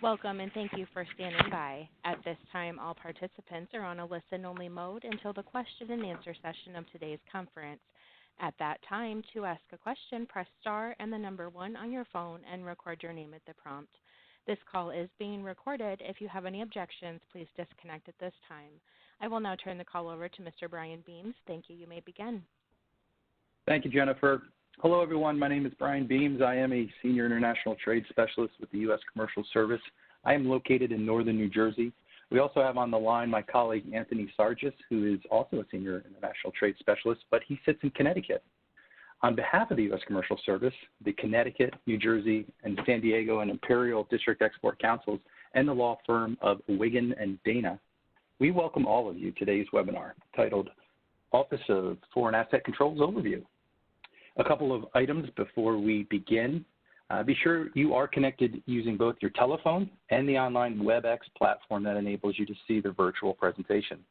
Welcome and thank you for standing by. At this time, all participants are on a listen-only mode until the question and answer session of today's conference. At that time, to ask a question, press star and the number 1 on your phone and record your name at the prompt. This call is being recorded. If you have any objections, please disconnect at this time. I will now turn the call over to Mr. Brian Beams. Thank you. You may begin. Thank you, Jennifer. Hello, everyone. My name is Brian Beams. I am a Senior International Trade Specialist with the U.S. Commercial Service. I am located in northern New Jersey. We also have on the line my colleague, Anthony Sargis, who is also a Senior International Trade Specialist, but he sits in Connecticut. On behalf of the U.S. Commercial Service, the Connecticut, New Jersey, and San Diego and Imperial District Export Councils, and the law firm of Wiggin and Dana, we welcome all of you to today's webinar titled Office of Foreign Asset Controls Overview. A couple of items before we begin. Be sure you are connected using both your telephone and the online WebEx platform that enables you to see the virtual presentation.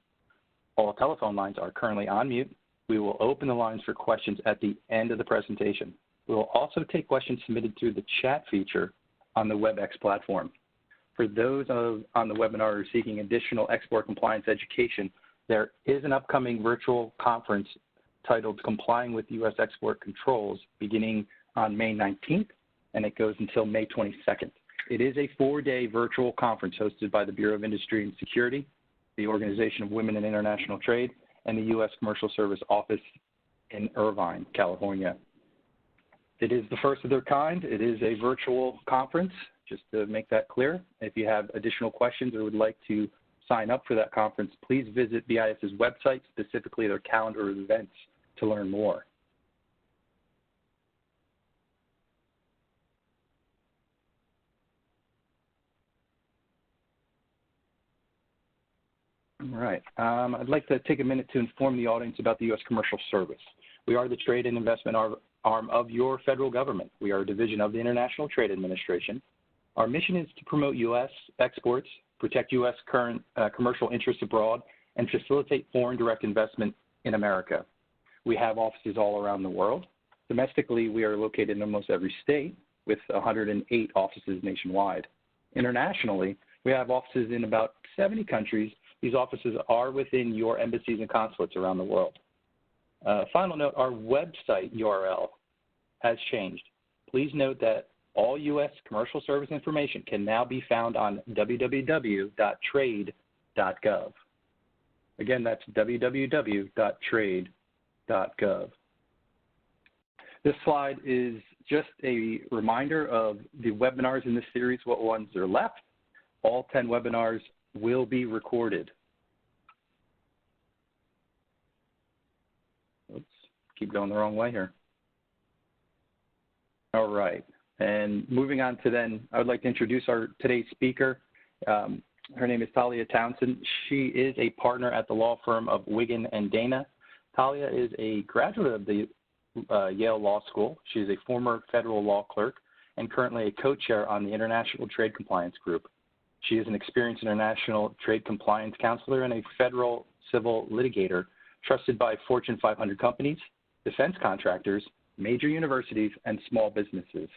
All telephone lines are currently on mute. We will open the lines for questions at the end of the presentation. We will also take questions submitted through the chat feature on the WebEx platform. For those on the webinar who are seeking additional export compliance education, there is an upcoming virtual conference titled Complying with U.S. Export Controls beginning on May 19th, and it goes until May 22nd. It is a 4-day virtual conference hosted by the Bureau of Industry and Security, the Organization of Women in International Trade, and the U.S. Commercial Service Office in Irvine, California. It is the first of their kind. It is a virtual conference, just to make that clear. If you have additional questions or would like to sign up for that conference, please visit BIS's website, specifically their calendar of events, to learn more. All right. I'd like to take a minute to inform the audience about the U.S. Commercial Service. We are the trade and investment arm of your federal government. We are a division of the International Trade Administration. Our mission is to promote U.S. exports, protect U.S. current commercial interests abroad, and facilitate foreign direct investment in America. We have offices all around the world. Domestically, we are located in almost every state with 108 offices nationwide. Internationally, we have offices in about 70 countries. These offices are within your embassies and consulates around the world. Final note, our website URL has changed. Please note that all U.S. commercial service information can now be found on www.trade.gov. Again, that's www.trade.gov. This slide is just a reminder of the webinars in this series, what ones are left. All 10 webinars will be recorded. Oops, keep going the wrong way here. All right, and moving on to then, I would like to introduce our today's speaker. Her name is Tahlia Townsend. She is a partner at the law firm of Wiggin and Dana. Tahlia is a graduate of the Yale Law School. She is a former federal law clerk and currently a co-chair on the International Trade Compliance Group. She is an experienced international trade compliance counselor and a federal civil litigator trusted by Fortune 500 companies, defense contractors, major universities, and small businesses.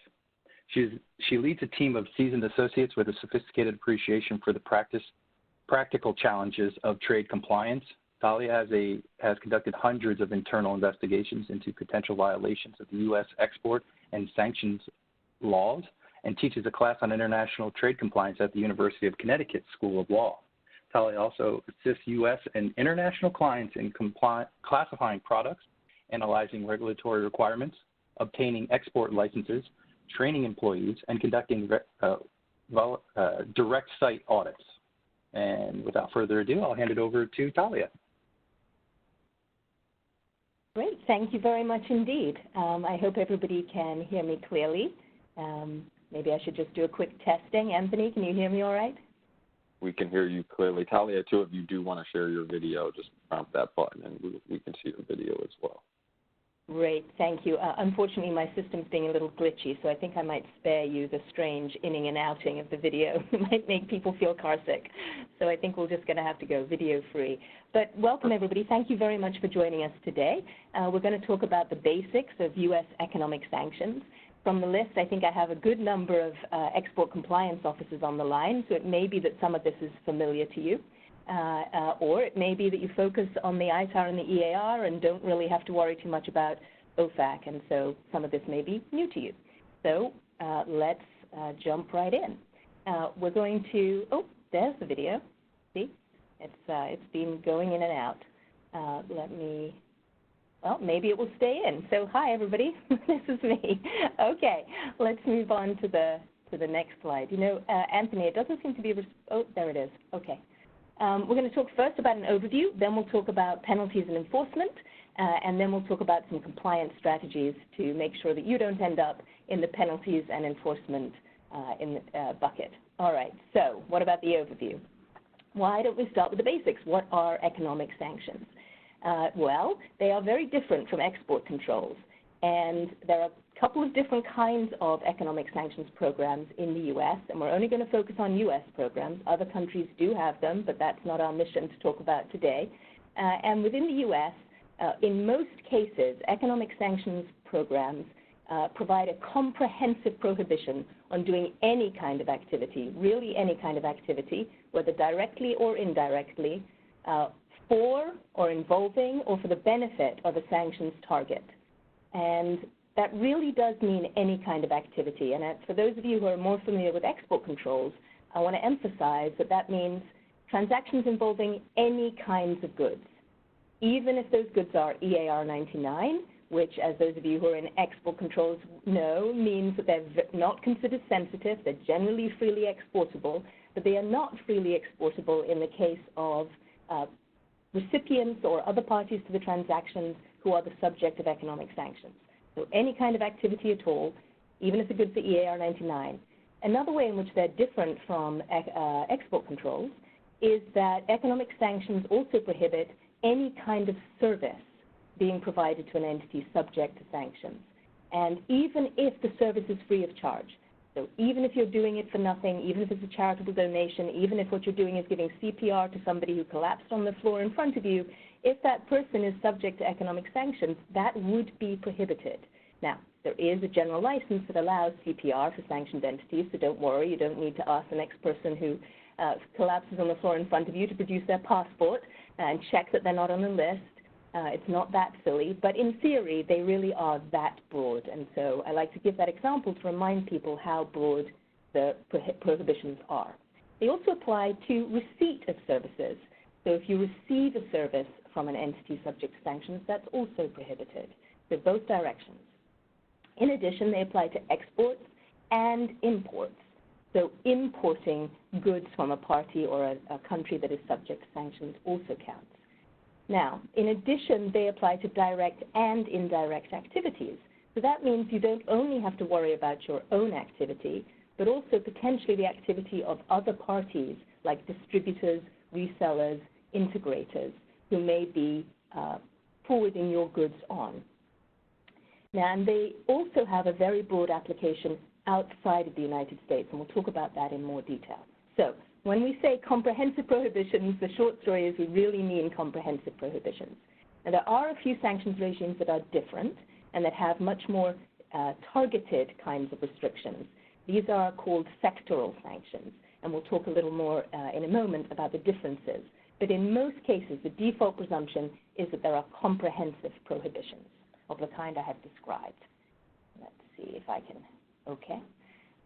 She leads a team of seasoned associates with a sophisticated appreciation for the practical challenges of trade compliance. Tahlia has conducted hundreds of internal investigations into potential violations of the U.S. export and sanctions laws and teaches a class on international trade compliance at the University of Connecticut School of Law. Tahlia also assists U.S. and international clients in classifying products, analyzing regulatory requirements, obtaining export licenses, training employees, and conducting direct site audits. And without further ado, I'll hand it over to Tahlia. Great. Thank you very much indeed. I hope everybody can hear me clearly. Maybe I should just do a quick testing. Anthony, can you hear me all right? We can hear you clearly. Tahlia, too, if you do want to share your video, just prompt that button and we can see your video as well. Great, thank you. Unfortunately, my system's being a little glitchy, so I think I might spare you the strange inning and outing of the video. It might make people feel car sick. So I think we're just going to have to go video free. But welcome, everybody. Thank you very much for joining us today. We're going to talk about the basics of U.S. economic sanctions. From the list, I think I have a good number of export compliance officers on the line, so it may be that some of this is familiar to you. Or it may be that you focus on the ITAR and the EAR and don't really have to worry too much about OFAC, and so some of this may be new to you. So let's jump right in. We're going to, oh, there's the video. See, it's been going in and out. Well, maybe it will stay in. So hi, everybody. This is me. Okay, let's move on to the next slide. You know, Anthony, it doesn't seem to be, oh, there it is. Okay. We're going to talk first about an overview, then we'll talk about penalties and enforcement, and then we'll talk about some compliance strategies to make sure that you don't end up in the penalties and enforcement bucket. All right, so what about the overview? Why don't we start with the basics? What are economic sanctions? Well, they are very different from export controls, and there are a couple of different kinds of economic sanctions programs in the U.S., and we're only going to focus on U.S. programs. Other countries do have them, but that's not our mission to talk about today. And within the U.S., in most cases, economic sanctions programs provide a comprehensive prohibition on doing any kind of activity, really any kind of activity, whether directly or indirectly, for or involving or for the benefit of a sanctions target. And that really does mean any kind of activity. And for those of you who are more familiar with export controls, I want to emphasize that that means transactions involving any kinds of goods, even if those goods are EAR 99, which, as those of you who are in export controls know, means that they're not considered sensitive, they're generally freely exportable, but they are not freely exportable in the case of recipients or other parties to the transactions who are the subject of economic sanctions. So any kind of activity at all, even if the goods are EAR 99. Another way in which they're different from export controls is that economic sanctions also prohibit any kind of service being provided to an entity subject to sanctions. And even if the service is free of charge, so even if you're doing it for nothing, even if it's a charitable donation, even if what you're doing is giving CPR to somebody who collapsed on the floor in front of you, if that person is subject to economic sanctions, that would be prohibited. Now, there is a general license that allows CPR for sanctioned entities, so don't worry, you don't need to ask the next person who collapses on the floor in front of you to produce their passport and check that they're not on the list. It's not that silly, but in theory, they really are that broad. And so I like to give that example to remind people how broad the prohibitions are. They also apply to receipt of services. So if you receive a service from an entity subject to sanctions, that's also prohibited. So both directions. In addition, they apply to exports and imports. So importing goods from a party or a country that is subject to sanctions also counts. Now, in addition, they apply to direct and indirect activities. So that means you don't only have to worry about your own activity, but also potentially the activity of other parties like distributors, resellers, integrators, who may be forwarding your goods on. Now, and they also have a very broad application outside of the United States, and we'll talk about that in more detail. So when we say comprehensive prohibitions, the short story is we really mean comprehensive prohibitions. Now, there are a few sanctions regimes that are different and that have much more targeted kinds of restrictions. These are called sectoral sanctions, and we'll talk a little more in a moment about the differences. But in most cases, the default presumption is that there are comprehensive prohibitions of the kind I have described. Let's see if I can, okay.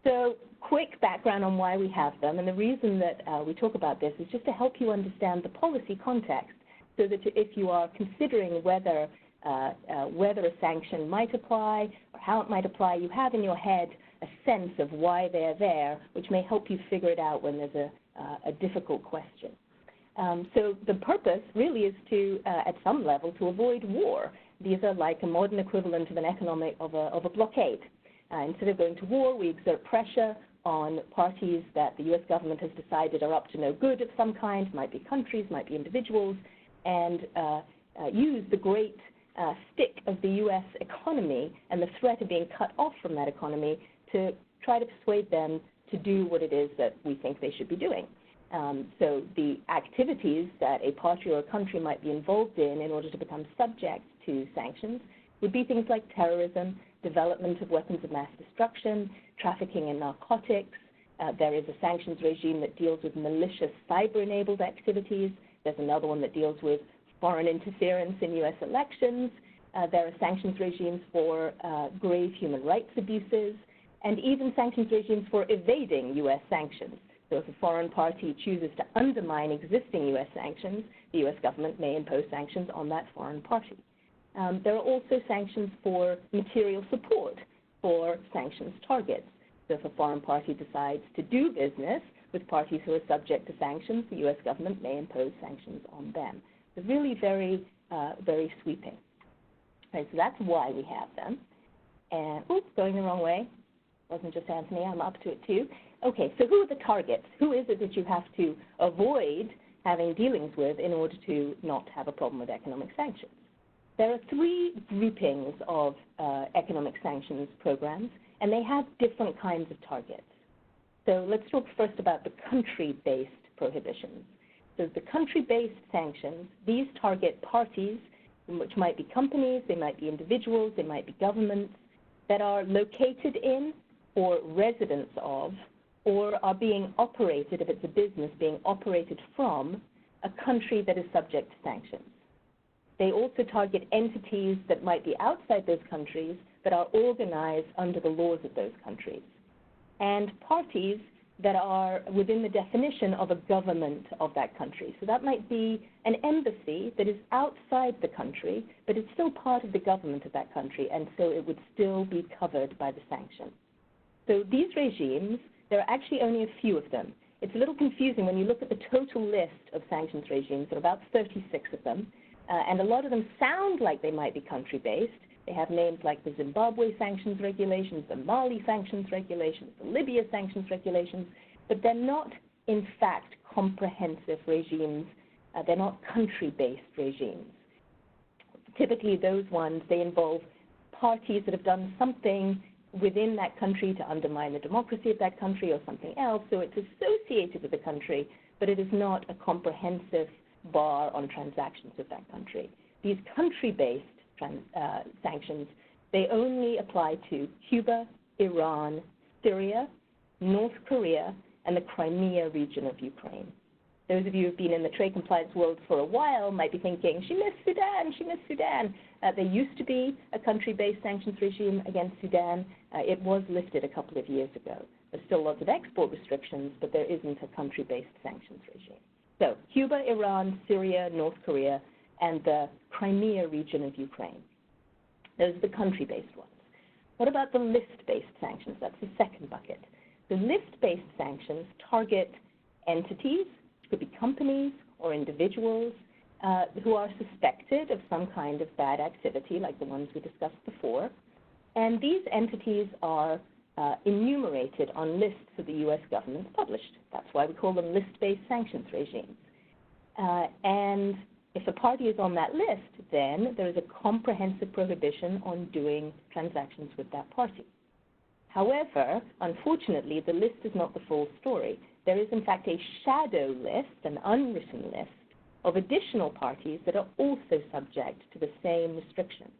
So quick background on why we have them, and the reason that we talk about this is just to help you understand the policy context, so that if you are considering whether a sanction might apply or how it might apply, you have in your head a sense of why they're there, which may help you figure it out when there's a difficult question. So the purpose really is to, at some level, to avoid war. These are like a modern equivalent of a blockade. Instead of going to war, we exert pressure on parties that the U.S. government has decided are up to no good of some kind, might be countries, might be individuals, and use the great stick of the U.S. economy and the threat of being cut off from that economy to try to persuade them to do what it is that we think they should be doing. So the activities that a party or a country might be involved in order to become subject to sanctions would be things like terrorism, development of weapons of mass destruction, trafficking in narcotics. There is a sanctions regime that deals with malicious cyber-enabled activities. There's another one that deals with foreign interference in U.S. elections. There are sanctions regimes for grave human rights abuses, and even sanctions regimes for evading U.S. sanctions. So if a foreign party chooses to undermine existing U.S. sanctions, the U.S. government may impose sanctions on that foreign party. There are also sanctions for material support for sanctions targets. So if a foreign party decides to do business with parties who are subject to sanctions, the U.S. government may impose sanctions on them. So really very, very sweeping. Okay, so that's why we have them. And, oops, going the wrong way. Wasn't just Anthony, I'm up to it too. Okay, so who are the targets? Who is it that you have to avoid having dealings with in order to not have a problem with economic sanctions? There are three groupings of economic sanctions programs, and they have different kinds of targets. So let's talk first about the country-based prohibitions. So the country-based sanctions, these target parties, which might be companies, they might be individuals, they might be governments, that are located in or residents of, or are being operated, if it's a business, being operated from a country that is subject to sanctions. They also target entities that might be outside those countries but are organized under the laws of those countries, and parties that are within the definition of a government of that country. So that might be an embassy that is outside the country, but it's still part of the government of that country, and so it would still be covered by the sanction. So these regimes, there are actually only a few of them. It's a little confusing when you look at the total list of sanctions regimes. There are about 36 of them, and a lot of them sound like they might be country-based. They have names like the Zimbabwe sanctions regulations, the Mali sanctions regulations, the Libya sanctions regulations, but they're not, in fact, comprehensive regimes. They're not country-based regimes. Typically, those ones, they involve parties that have done something within that country to undermine the democracy of that country or something else, so it's associated with the country, but it is not a comprehensive bar on transactions with that country. These country-based sanctions, they only apply to Cuba, Iran, Syria, North Korea, and the Crimea region of Ukraine. Those of you who have been in the trade compliance world for a while might be thinking, she missed Sudan, she missed Sudan. There used to be a country-based sanctions regime against Sudan. It was lifted a couple of years ago. There's still lots of export restrictions, but there isn't a country-based sanctions regime. So Cuba, Iran, Syria, North Korea, and the Crimea region of Ukraine. Those are the country-based ones. What about the list-based sanctions? That's the second bucket. The list-based sanctions target entities, could be companies or individuals, who are suspected of some kind of bad activity, like the ones we discussed before. And these entities are enumerated on lists that the U.S. government published. That's why we call them list-based sanctions regimes. And if a party is on that list, then there is a comprehensive prohibition on doing transactions with that party. However, unfortunately, the list is not the full story. There is, in fact, a shadow list, an unwritten list, of additional parties that are also subject to the same restrictions.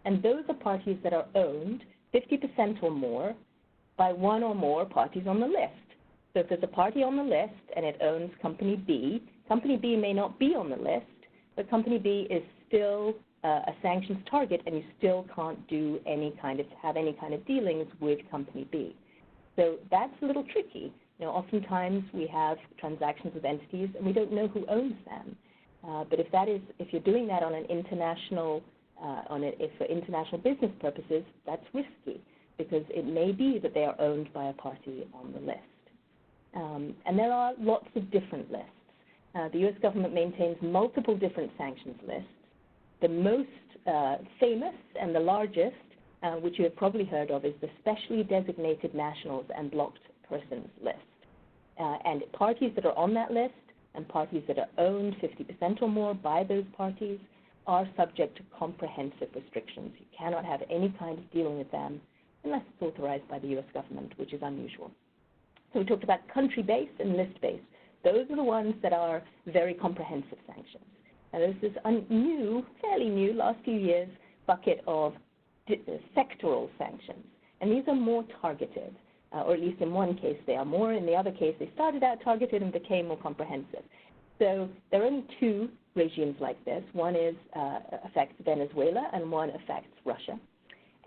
And those are parties that are owned 50% or more by one or more parties on the list. So if there's a party on the list and it owns Company B may not be on the list, but Company B is still a sanctions target, and you still can't do have any kind of dealings with Company B. So that's a little tricky. You know, oftentimes we have transactions with entities and we don't know who owns them. But if you're doing that on an international, for international business purposes, that's risky, because it may be that they are owned by a party on the list. And there are lots of different lists. The U.S. government maintains multiple different sanctions lists. The most famous and the largest, which you have probably heard of, is the Specially Designated Nationals and Blocked Persons list. And parties that are on that list and parties that are owned 50% or more by those parties are subject to comprehensive restrictions. You cannot have any kind of dealing with them unless it's authorized by the U.S. government, which is unusual. So we talked about country-based and list-based. Those are the ones that are very comprehensive sanctions. Now there's this fairly new, last few years, bucket of sectoral sanctions. And these are more targeted, or at least in one case they are more. In the other case, they started out targeted and became more comprehensive. So there are only two regimes like this. One affects Venezuela and one affects Russia.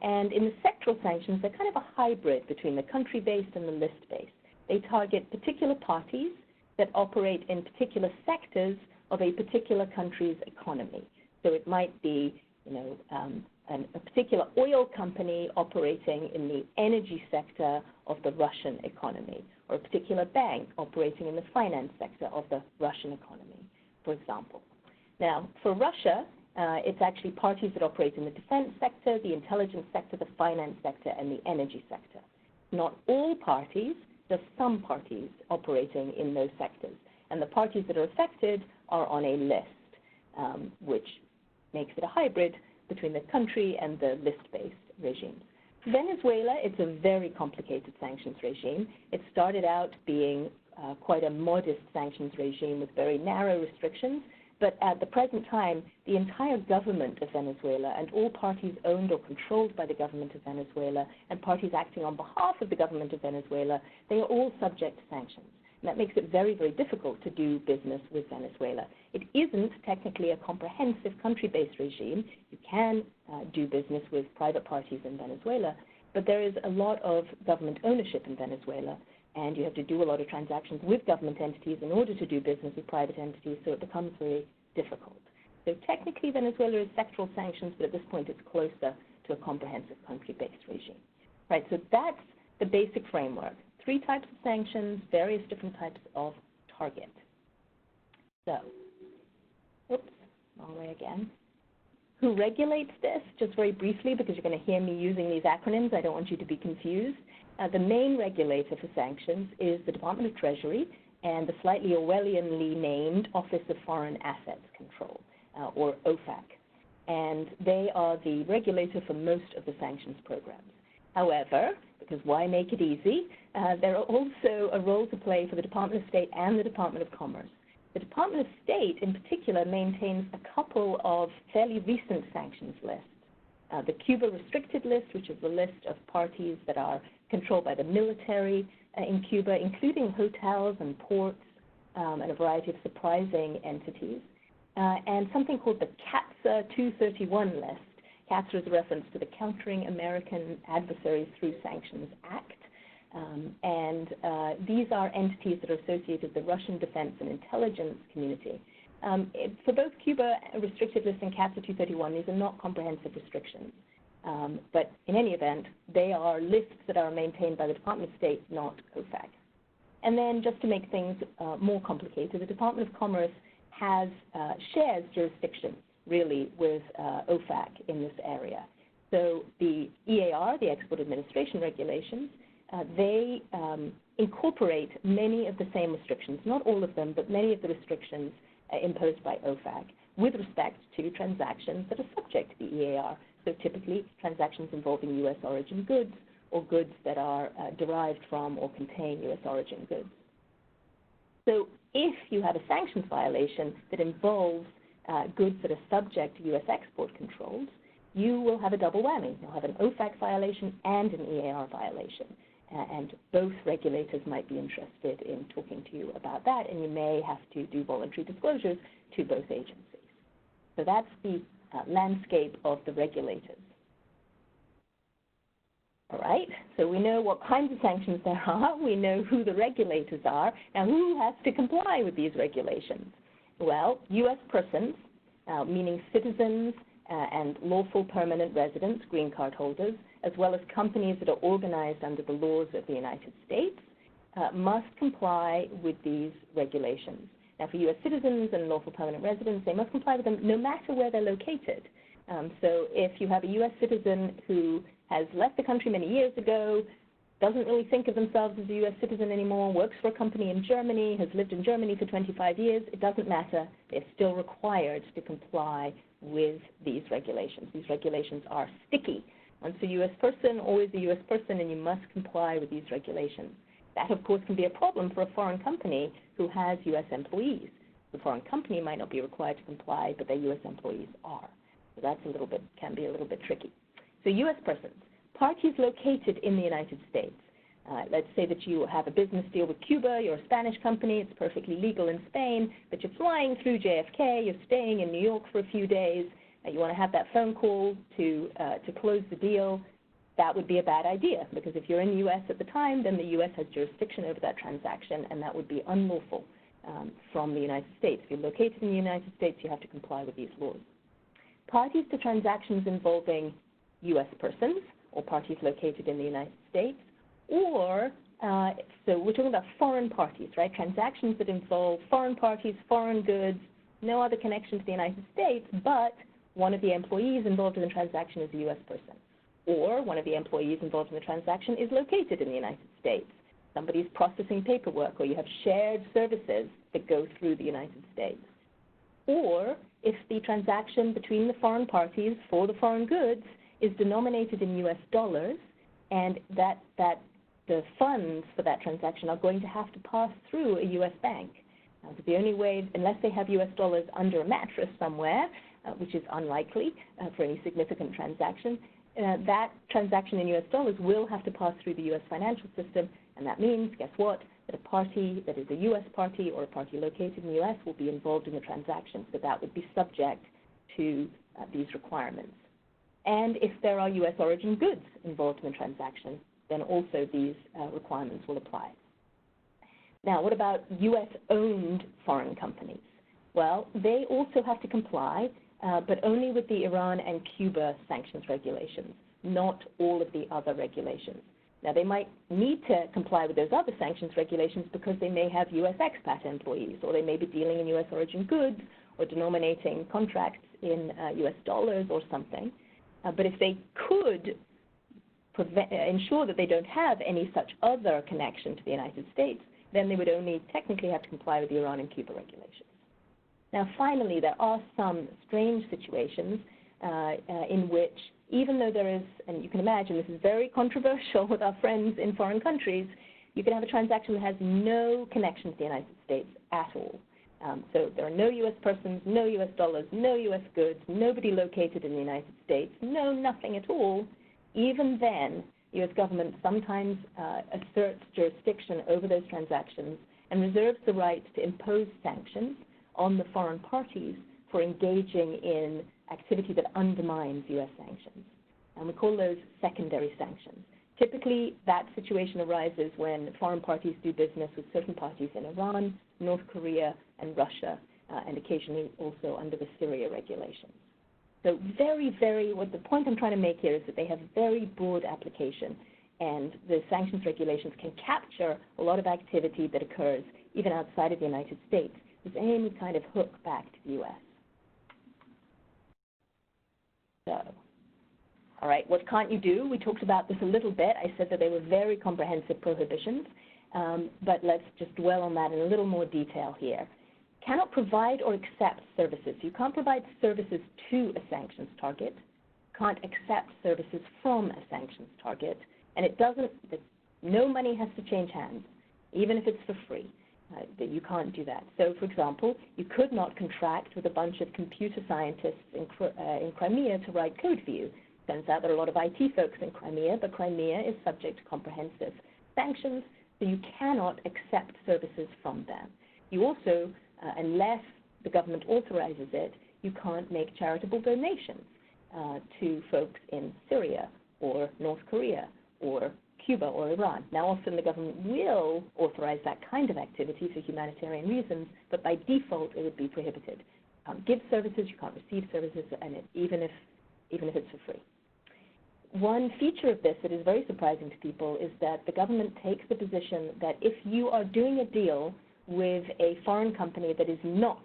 And in the sectoral sanctions, they're kind of a hybrid between the country-based and the list-based. They target particular parties that operate in particular sectors of a particular country's economy. So it might be, a particular oil company operating in the energy sector of the Russian economy, or a particular bank operating in the finance sector of the Russian economy, for example. Now, for Russia, it's actually parties that operate in the defense sector, the intelligence sector, the finance sector, and the energy sector. Not all parties, just some parties operating in those sectors. And the parties that are affected are on a list, which makes it a hybrid between the country and the list-based regimes. Venezuela, it's a very complicated sanctions regime. It started out being quite a modest sanctions regime with very narrow restrictions, but at the present time, the entire government of Venezuela and all parties owned or controlled by the government of Venezuela and parties acting on behalf of the government of Venezuela, they are all subject to sanctions. And that makes it very, very difficult to do business with Venezuela. It isn't technically a comprehensive country-based regime. You can do business with private parties in Venezuela, but there is a lot of government ownership in Venezuela, and you have to do a lot of transactions with government entities in order to do business with private entities, so it becomes very difficult. So technically Venezuela is sectoral sanctions, but at this point it's closer to a comprehensive country-based regime. Right, so that's the basic framework. 3 types of sanctions, various different types of target. So, oops, wrong way again. Who regulates this? Just very briefly, because you're going to hear me using these acronyms, I don't want you to be confused. The main regulator for sanctions is the Department of Treasury and the slightly Orwellianly named Office of Foreign Assets Control, or OFAC. And they are the regulator for most of the sanctions programs. However, because why make it easy, there are also a role to play for the Department of State and the Department of Commerce. The Department of State, in particular, maintains a couple of fairly recent sanctions lists. The Cuba restricted list, which is the list of parties that are controlled by the military in Cuba, including hotels and ports and a variety of surprising entities, and something called the CATSA 231 list. CATSA is a reference to the Countering American Adversaries Through Sanctions Act. These are entities that are associated with the Russian defense and intelligence community. For both Cuba restricted list and CATSA 231, these are not comprehensive restrictions. But in any event, they are lists that are maintained by the Department of State, not OFAC. And then just to make things more complicated, the Department of Commerce shares jurisdiction, really, with OFAC in this area. So the EAR, the Export Administration Regulations, they incorporate many of the same restrictions, not all of them, but many of the restrictions imposed by OFAC with respect to transactions that are subject to the EAR. So typically, transactions involving U.S. origin goods or goods that are derived from or contain U.S. origin goods. So if you have a sanctions violation that involves goods that are subject to U.S. export controls, you will have a double whammy. You'll have an OFAC violation and an EAR violation. And both regulators might be interested in talking to you about that, and you may have to do voluntary disclosures to both agencies. So that's the landscape of the regulators. All right, so we know what kinds of sanctions there are. We know who the regulators are. Now, who has to comply with these regulations? Well, U.S. persons, meaning citizens and lawful permanent residents, green card holders, as well as companies that are organized under the laws of the United States, must comply with these regulations. Now, for U.S. citizens and lawful permanent residents, they must comply with them no matter where they're located. So if you have a U.S. citizen who has left the country many years ago, doesn't really think of themselves as a U.S. citizen anymore, works for a company in Germany, has lived in Germany for 25 years, it doesn't matter. They're still required to comply with these regulations. These regulations are sticky. Once a U.S. person, always a U.S. person, and you must comply with these regulations. That, of course, can be a problem for a foreign company who has U.S. employees. The foreign company might not be required to comply, but their U.S. employees are. So that's can be a little bit tricky. So U.S. persons, parties located in the United States. Let's say that you have a business deal with Cuba, you're a Spanish company, it's perfectly legal in Spain, but you're flying through JFK, you're staying in New York for a few days, you want to have that phone call to close the deal. That would be a bad idea, because if you're in the U.S. at the time, then the U.S. has jurisdiction over that transaction, and that would be unlawful from the United States. If you're located in the United States, you have to comply with these laws. Parties to transactions involving U.S. persons or parties located in the United States, or, so we're talking about foreign parties, right? Transactions that involve foreign parties, foreign goods, no other connection to the United States, but one of the employees involved in the transaction is a U.S. person, or one of the employees involved in the transaction is located in the United States. Somebody's processing paperwork, or you have shared services that go through the United States. Or if the transaction between the foreign parties for the foreign goods is denominated in U.S. dollars, and that the funds for that transaction are going to have to pass through a U.S. bank. The only way, unless they have U.S. dollars under a mattress somewhere, which is unlikely for any significant transaction, that transaction in U.S. dollars will have to pass through the U.S. financial system, and that means, guess what, that a party that is a U.S. party or a party located in the U.S. will be involved in the transaction, so that would be subject to these requirements. And if there are U.S. origin goods involved in the transaction, then also these requirements will apply. Now, what about U.S.-owned foreign companies? Well, they also have to comply, but only with the Iran and Cuba sanctions regulations, not all of the other regulations. Now, they might need to comply with those other sanctions regulations because they may have U.S. expat employees, or they may be dealing in U.S. origin goods or denominating contracts in U.S. dollars or something. But if they could ensure that they don't have any such other connection to the United States, then they would only technically have to comply with the Iran and Cuba regulations. Now, finally, there are some strange situations in which, even though there is, and you can imagine this is very controversial with our friends in foreign countries, you can have a transaction that has no connection to the United States at all. So there are no U.S. persons, no U.S. dollars, no U.S. goods, nobody located in the United States, no nothing at all. Even then, the U.S. government sometimes asserts jurisdiction over those transactions and reserves the right to impose sanctions on the foreign parties for engaging in activity that undermines U.S. sanctions. And we call those secondary sanctions. Typically, that situation arises when foreign parties do business with certain parties in Iran, North Korea, and Russia, and occasionally also under the Syria regulations. So what the point I'm trying to make here is that they have very broad application, and the sanctions regulations can capture a lot of activity that occurs even outside of the United States, with any kind of hook back to the U.S. So, all right, what can't you do? We talked about this a little bit. I said that they were very comprehensive prohibitions, but let's just dwell on that in a little more detail here. Cannot provide or accept services. You can't provide services to a sanctions target, can't accept services from a sanctions target, and no money has to change hands, even if it's for free. You can't do that. So, for example, you could not contract with a bunch of computer scientists in Crimea to write code for you. Turns out there are a lot of IT folks in Crimea, but Crimea is subject to comprehensive sanctions, so you cannot accept services from them. You also, unless the government authorizes it, you can't make charitable donations to folks in Syria or North Korea or Cuba or Iran. Now, often the government will authorize that kind of activity for humanitarian reasons, but by default it would be prohibited. You can't give services, you can't receive services, and even if it's for free. One feature of this that is very surprising to people is that the government takes the position that if you are doing a deal with a foreign company that is not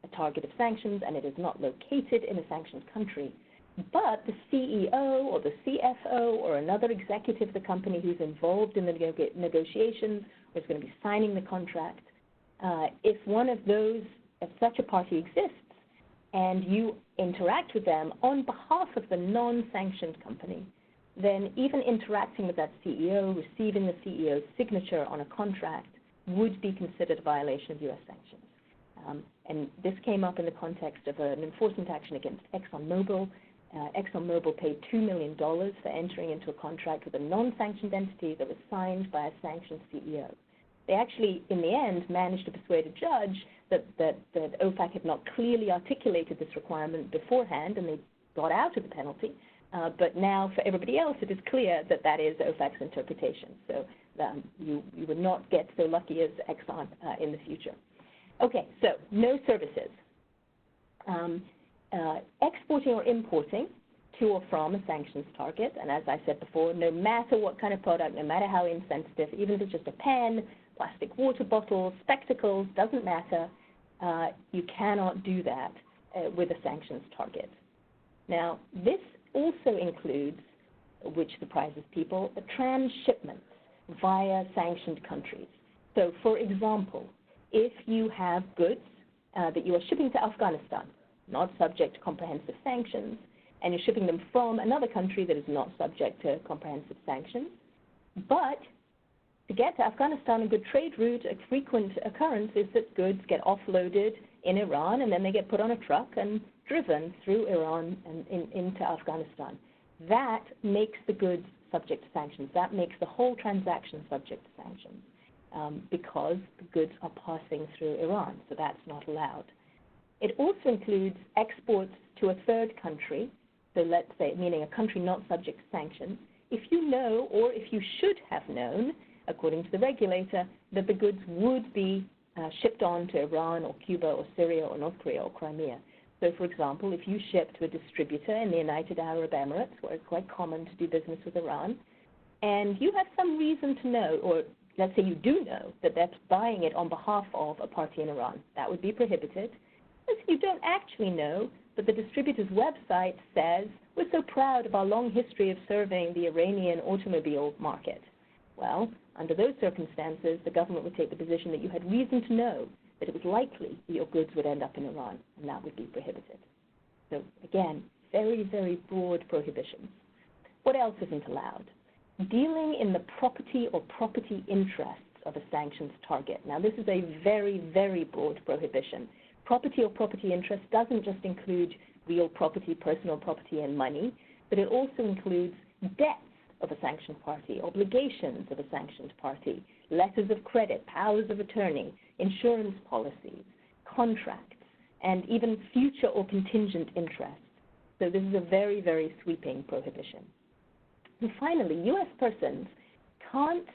a target of sanctions and it is not located in a sanctioned country, but the CEO or the CFO or another executive of the company who's involved in the negotiations or is going to be signing the contract, if such a party exists and you interact with them on behalf of the non-sanctioned company, then even interacting with that CEO, receiving the CEO's signature on a contract would be considered a violation of U.S. sanctions. And this came up in the context of an enforcement action against ExxonMobil, ExxonMobil paid $2 million for entering into a contract with a non-sanctioned entity that was signed by a sanctioned CEO. They actually, in the end, managed to persuade a judge that OFAC had not clearly articulated this requirement beforehand, and they got out of the penalty. But now, for everybody else, it is clear that that is OFAC's interpretation. So you would not get so lucky as Exxon in the future. Okay, so no services. Exporting or importing to or from a sanctions target, and as I said before, no matter what kind of product, no matter how insensitive, even if it's just a pen, plastic water bottle, spectacles, doesn't matter, you cannot do that with a sanctions target. Now, this also includes, which surprises people, transshipments via sanctioned countries. So, for example, if you have goods that you are shipping to Afghanistan, not subject to comprehensive sanctions, and you're shipping them from another country that is not subject to comprehensive sanctions, but to get to Afghanistan, a good trade route, a frequent occurrence is that goods get offloaded in Iran, and then they get put on a truck and driven through Iran and into Afghanistan. That makes the goods subject to sanctions. That makes the whole transaction subject to sanctions because the goods are passing through Iran, so that's not allowed. It also includes exports to a third country, so let's say, meaning a country not subject to sanctions, if you know or if you should have known, according to the regulator, that the goods would be shipped on to Iran or Cuba or Syria or North Korea or Crimea. So, for example, if you ship to a distributor in the United Arab Emirates, where it's quite common to do business with Iran, and you have some reason to know, or let's say you do know, that they're buying it on behalf of a party in Iran, that would be prohibited. If you don't actually know, but the distributor's website says, we're so proud of our long history of serving the Iranian automobile market. Well, under those circumstances, the government would take the position that you had reason to know that it was likely that your goods would end up in Iran, and that would be prohibited. So again, very, very broad prohibitions. What else isn't allowed? Dealing in the property or property interests of a sanctions target. Now, this is a very, very broad prohibition. Property or property interest doesn't just include real property, personal property, and money, but it also includes debts of a sanctioned party, obligations of a sanctioned party, letters of credit, powers of attorney, insurance policies, contracts, and even future or contingent interests. So this is a very, very sweeping prohibition. And finally, U.S. persons can't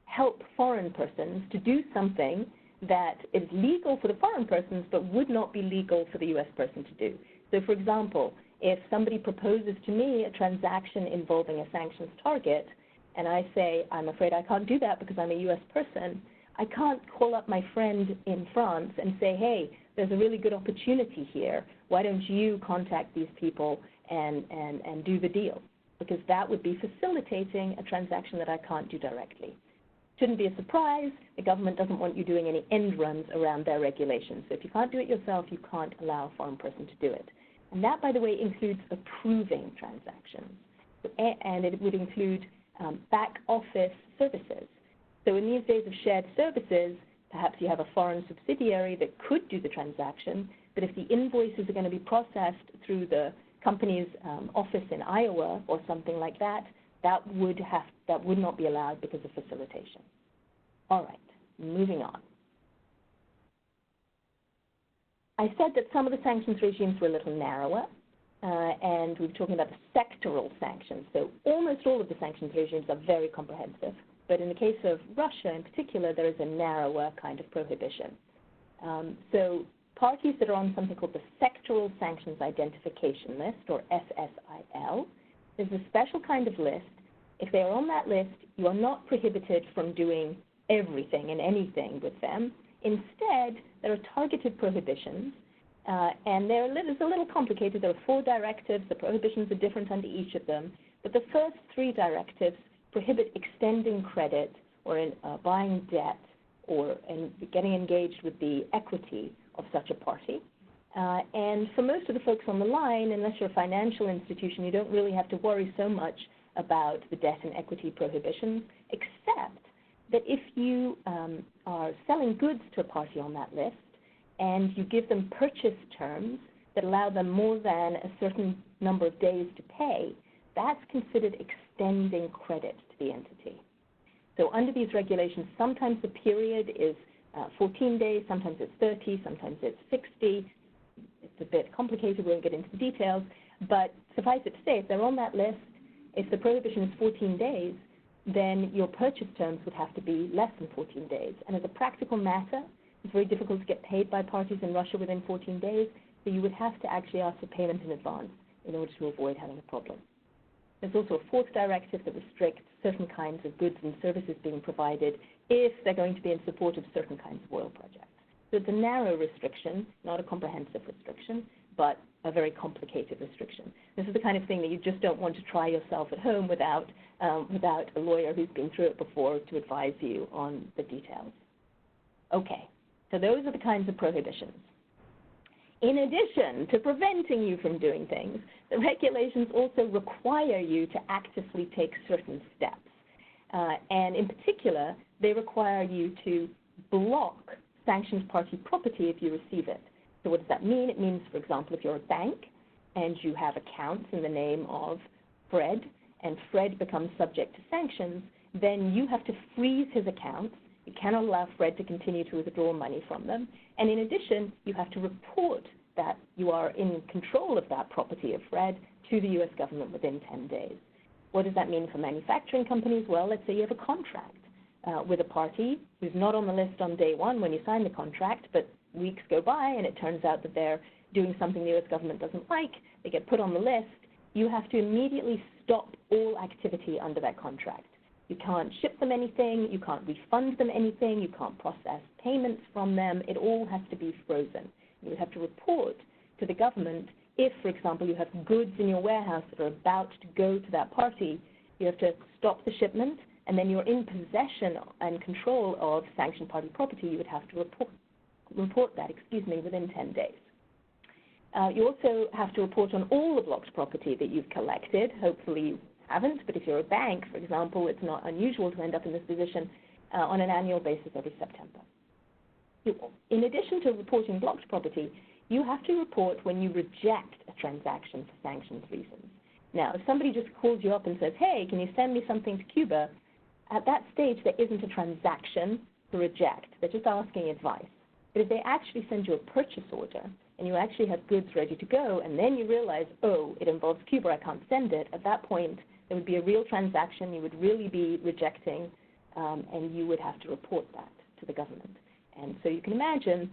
help foreign persons to do something that is legal for the foreign persons but would not be legal for the U.S. person to do. So, for example, if somebody proposes to me a transaction involving a sanctions target, and I say, I'm afraid I can't do that because I'm a U.S. person, I can't call up my friend in France and say, hey, there's a really good opportunity here. Why don't you contact these people and do the deal? Because that would be facilitating a transaction that I can't do directly. Shouldn't be a surprise. The government doesn't want you doing any end runs around their regulations. So if you can't do it yourself, you can't allow a foreign person to do it. And that, by the way, includes approving transactions. And it would include back office services. So in these days of shared services, perhaps you have a foreign subsidiary that could do the transaction, but if the invoices are going to be processed through the company's office in Iowa or something like that, that would not be allowed because of facilitation. All right, moving on. I said that some of the sanctions regimes were a little narrower, and we were talking about the sectoral sanctions. So almost all of the sanctions regimes are very comprehensive, but in the case of Russia in particular, there is a narrower kind of prohibition. So parties that are on something called the Sectoral Sanctions Identification List, or SSIL, is a special kind of list. If they are on that list, you are not prohibited from doing everything and anything with them. Instead, there are targeted prohibitions, and it's a little complicated. There are 4 directives. The prohibitions are different under each of them. But the first 3 directives prohibit extending credit or buying debt or getting engaged with the equity of such a party. And for most of the folks on the line, unless you're a financial institution, you don't really have to worry so much about the debt and equity prohibitions, except that if you are selling goods to a party on that list and you give them purchase terms that allow them more than a certain number of days to pay, that's considered extending credit to the entity. So under these regulations, sometimes the period is 14 days, sometimes it's 30, sometimes it's 60. It's a bit complicated, we won't get into the details, but suffice it to say, if they're on that list, if the prohibition is 14 days, then your purchase terms would have to be less than 14 days. And as a practical matter, it's very difficult to get paid by parties in Russia within 14 days, so you would have to actually ask for payment in advance in order to avoid having a problem. There's also a fourth directive that restricts certain kinds of goods and services being provided if they're going to be in support of certain kinds of oil projects. So it's a narrow restriction, not a comprehensive restriction, but a very complicated restriction. This is the kind of thing that you just don't want to try yourself at home without a lawyer who's been through it before to advise you on the details. Okay, so those are the kinds of prohibitions. In addition to preventing you from doing things, the regulations also require you to actively take certain steps. And in particular, they require you to block sanctioned party property if you receive it. So what does that mean? It means, for example, if you're a bank and you have accounts in the name of Fred, and Fred becomes subject to sanctions, then you have to freeze his accounts. You cannot allow Fred to continue to withdraw money from them. And in addition, you have to report that you are in control of that property of Fred to the U.S. government within 10 days. What does that mean for manufacturing companies? Well, let's say you have a contract with a party who's not on the list on day one when you sign the contract, but weeks go by and it turns out that they're doing something the U.S. government doesn't like. They get put on the list. You have to immediately stop all activity under that contract. You can't ship them anything. You can't refund them anything. You can't process payments from them. It all has to be frozen. You have to report to the government if, for example, you have goods in your warehouse that are about to go to that party. You have to stop the shipment, and then you're in possession and control of sanctioned party property. You would have to report that, within 10 days. You also have to report on all the blocked property that you've collected. Hopefully you haven't, but if you're a bank, for example, it's not unusual to end up in this position on an annual basis every September. In addition to reporting blocked property, you have to report when you reject a transaction for sanctions reasons. Now, if somebody just calls you up and says, hey, can you send me something to Cuba, at that stage there isn't a transaction to reject. They're just asking advice. But if they actually send you a purchase order and you actually have goods ready to go and then you realize, oh, it involves Cuba, I can't send it, at that point there would be a real transaction, you would really be rejecting, and you would have to report that to the government. And so you can imagine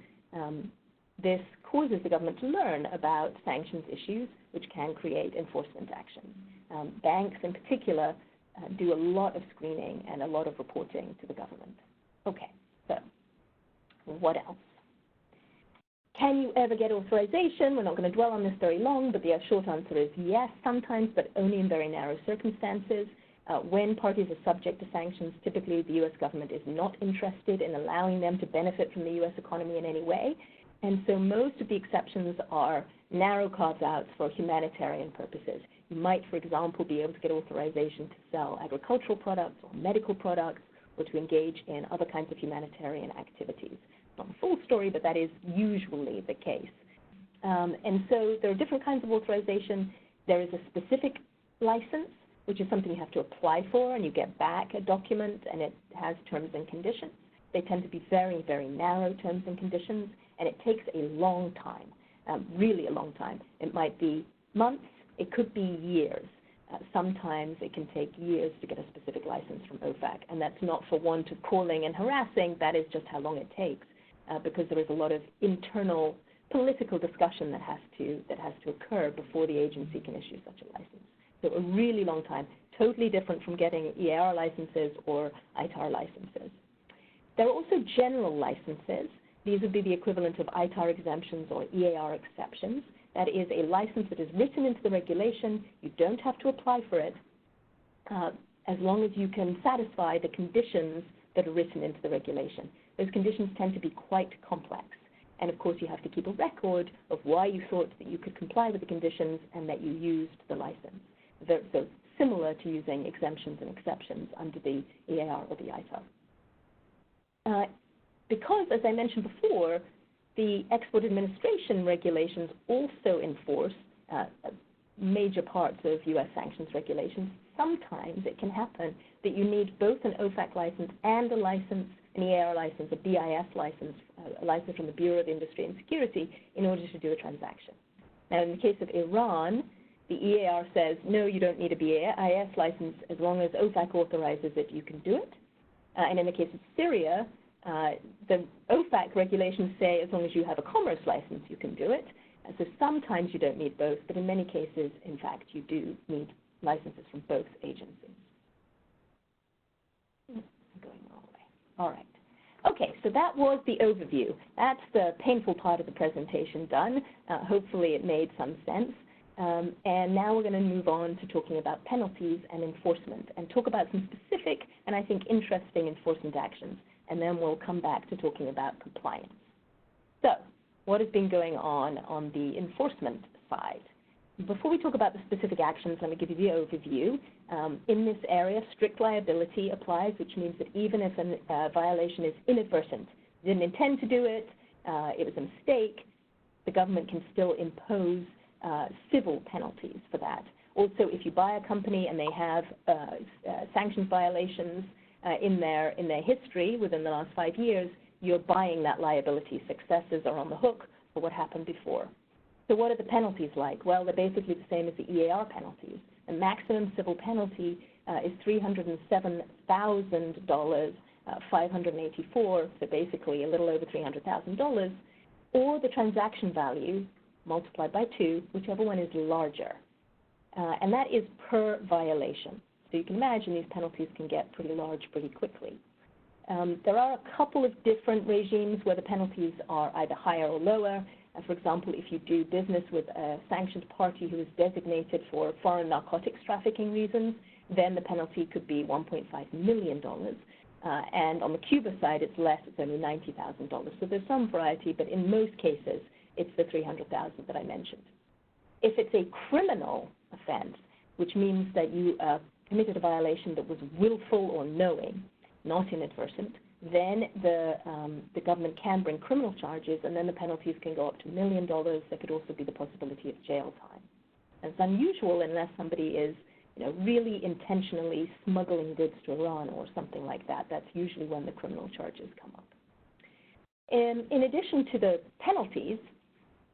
this causes the government to learn about sanctions issues, which can create enforcement actions. Banks in particular do a lot of screening and a lot of reporting to the government. Okay, so what else? Can you ever get authorization? We're not going to dwell on this very long, but the short answer is yes, sometimes, but only in very narrow circumstances. When parties are subject to sanctions, typically the U.S. government is not interested in allowing them to benefit from the U.S. economy in any way. And so most of the exceptions are narrow carve-outs for humanitarian purposes. You might, for example, be able to get authorization to sell agricultural products or medical products or to engage in other kinds of humanitarian activities. Not the full story, but that is usually the case. And so there are different kinds of authorization. There is a specific license, which is something you have to apply for, and you get back a document, and it has terms and conditions. They tend to be very, very narrow terms and conditions, and it takes a long time, really a long time. It might be months. It could be years. Sometimes it can take years to get a specific license from OFAC, and that's not for want of calling and harassing. That is just how long it takes, because there is a lot of internal political discussion that has to occur before the agency can issue such a license. So a really long time, totally different from getting EAR licenses or ITAR licenses. There are also general licenses. These would be the equivalent of ITAR exemptions or EAR exceptions. That is a license that is written into the regulation. You don't have to apply for it as long as you can satisfy the conditions that are written into the regulation. Those conditions tend to be quite complex. And of course, you have to keep a record of why you thought that you could comply with the conditions and that you used the license. So similar to using exemptions and exceptions under the EAR or the ITAR. Because, as I mentioned before, the Export Administration regulations also enforce major parts of U.S. sanctions regulations, sometimes it can happen that you need both an OFAC license and a license, an EAR license, a BIS license, a license from the Bureau of Industry and Security in order to do a transaction. Now, in the case of Iran, the EAR says, no, you don't need a BIS license. As long as OFAC authorizes it, you can do it. And in the case of Syria, the OFAC regulations say as long as you have a commerce license, you can do it. So sometimes you don't need both, but in many cases, in fact, you do need licenses from both agencies. I'm going the wrong way. All right. Okay, so that was the overview. That's the painful part of the presentation done. Hopefully it made some sense. And now we're going to move on to talking about penalties and enforcement and talk about some specific and I think interesting enforcement actions. And then we'll come back to talking about compliance. So, what has been going on the enforcement side? Before we talk about the specific actions, let me give you the overview. In this area, strict liability applies, which means that even if a violation is inadvertent, you didn't intend to do it, it was a mistake, the government can still impose civil penalties for that. Also, if you buy a company and they have sanctions violations in their history within the last 5 years, you're buying that liability. Successors are on the hook for what happened before. So what are the penalties like? Well, they're basically the same as the EAR penalties. The maximum civil penalty is $307,000, $584, so basically a little over $300,000, or the transaction value multiplied by 2, whichever one is larger. And that is per violation. So you can imagine these penalties can get pretty large pretty quickly. There are a couple of different regimes where the penalties are either higher or lower. For example, if you do business with a sanctioned party who is designated for foreign narcotics trafficking reasons, then the penalty could be $1.5 million. And on the Cuba side, it's less, it's only $90,000. So there's some variety, but in most cases, it's the $300,000 that I mentioned. If it's a criminal offense, which means that you committed a violation that was willful or knowing, not inadvertent, then the government can bring criminal charges, and then the penalties can go up to $1 million. There could also be the possibility of jail time. And it's unusual unless somebody is, really intentionally smuggling goods to Iran or something like that. That's usually when the criminal charges come up. In addition to the penalties,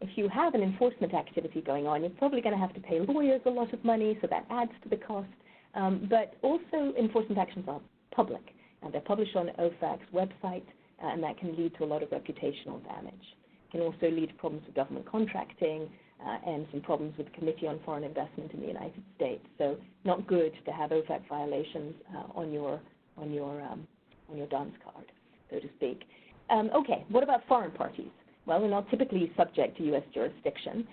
if you have an enforcement activity going on, you're probably going to have to pay lawyers a lot of money, so that adds to the cost. But also enforcement actions are public. And they're published on OFAC's website, and that can lead to a lot of reputational damage. It can also lead to problems with government contracting and some problems with the Committee on Foreign Investment in the United States. So not good to have OFAC violations on your dance card, so to speak. Okay, what about foreign parties? Well, they're not typically subject to U.S. jurisdiction,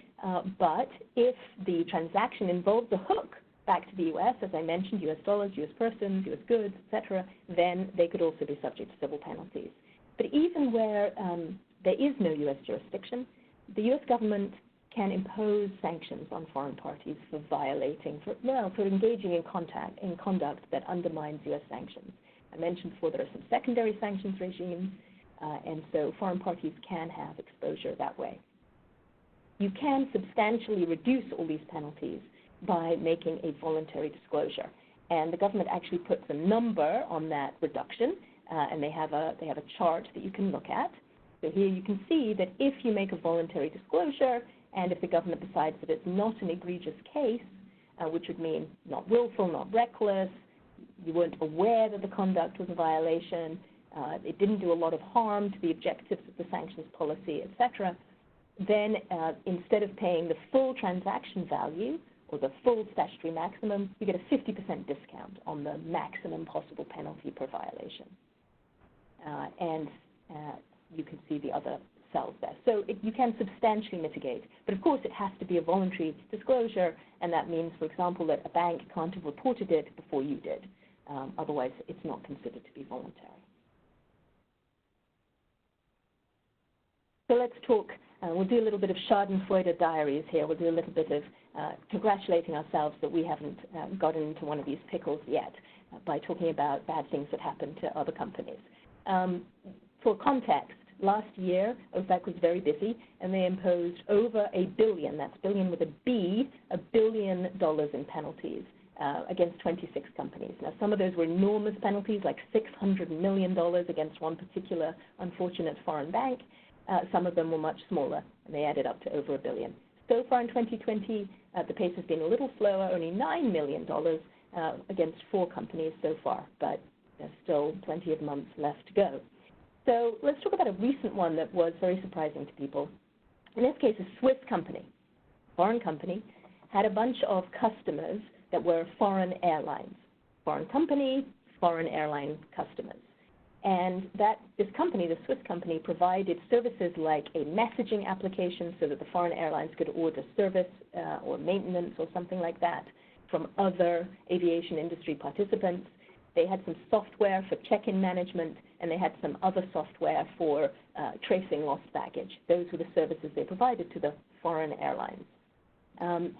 but if the transaction involves a hook back to the U.S., as I mentioned, U.S. dollars, U.S. persons, U.S. goods, etc., then they could also be subject to civil penalties. But even where there is no U.S. jurisdiction, the U.S. government can impose sanctions on foreign parties for violating, for engaging in conduct that undermines U.S. sanctions. I mentioned before there are some secondary sanctions regimes, and so foreign parties can have exposure that way. You can substantially reduce all these penalties by making a voluntary disclosure. And the government actually puts a number on that reduction, and they have a chart that you can look at. So here you can see that if you make a voluntary disclosure, and if the government decides that it's not an egregious case, which would mean not willful, not reckless, you weren't aware that the conduct was a violation, it didn't do a lot of harm to the objectives of the sanctions policy, etc., then instead of paying the full transaction value, or the full statutory maximum, you get a 50% discount on the maximum possible penalty per violation. And you can see the other cells there. So you can substantially mitigate. But of course, it has to be a voluntary disclosure, and that means, for example, that a bank can't have reported it before you did. Otherwise, it's not considered to be voluntary. So let's talk, we'll do a little bit of Schadenfreude diaries here. We'll do a little bit of congratulating ourselves that we haven't gotten into one of these pickles yet by talking about bad things that happen to other companies. For context, last year, OFAC was very busy, and they imposed over $1 billion, that's billion with a B, $1 billion in penalties against 26 companies. Now, some of those were enormous penalties, like $600 million against one particular unfortunate foreign bank. Some of them were much smaller, and they added up to over $1 billion. So far in 2020, the pace has been a little slower, only $9 million against 4 companies so far, but there's still plenty of months left to go. So let's talk about a recent one that was very surprising to people. In this case, a Swiss company, foreign company, had a bunch of customers that were foreign airlines. Foreign company, foreign airline customers. And this company, the Swiss company, provided services like a messaging application so that the foreign airlines could order service or maintenance or something like that from other aviation industry participants. They had some software for check-in management, and they had some other software for tracing lost baggage. Those were the services they provided to the foreign airlines.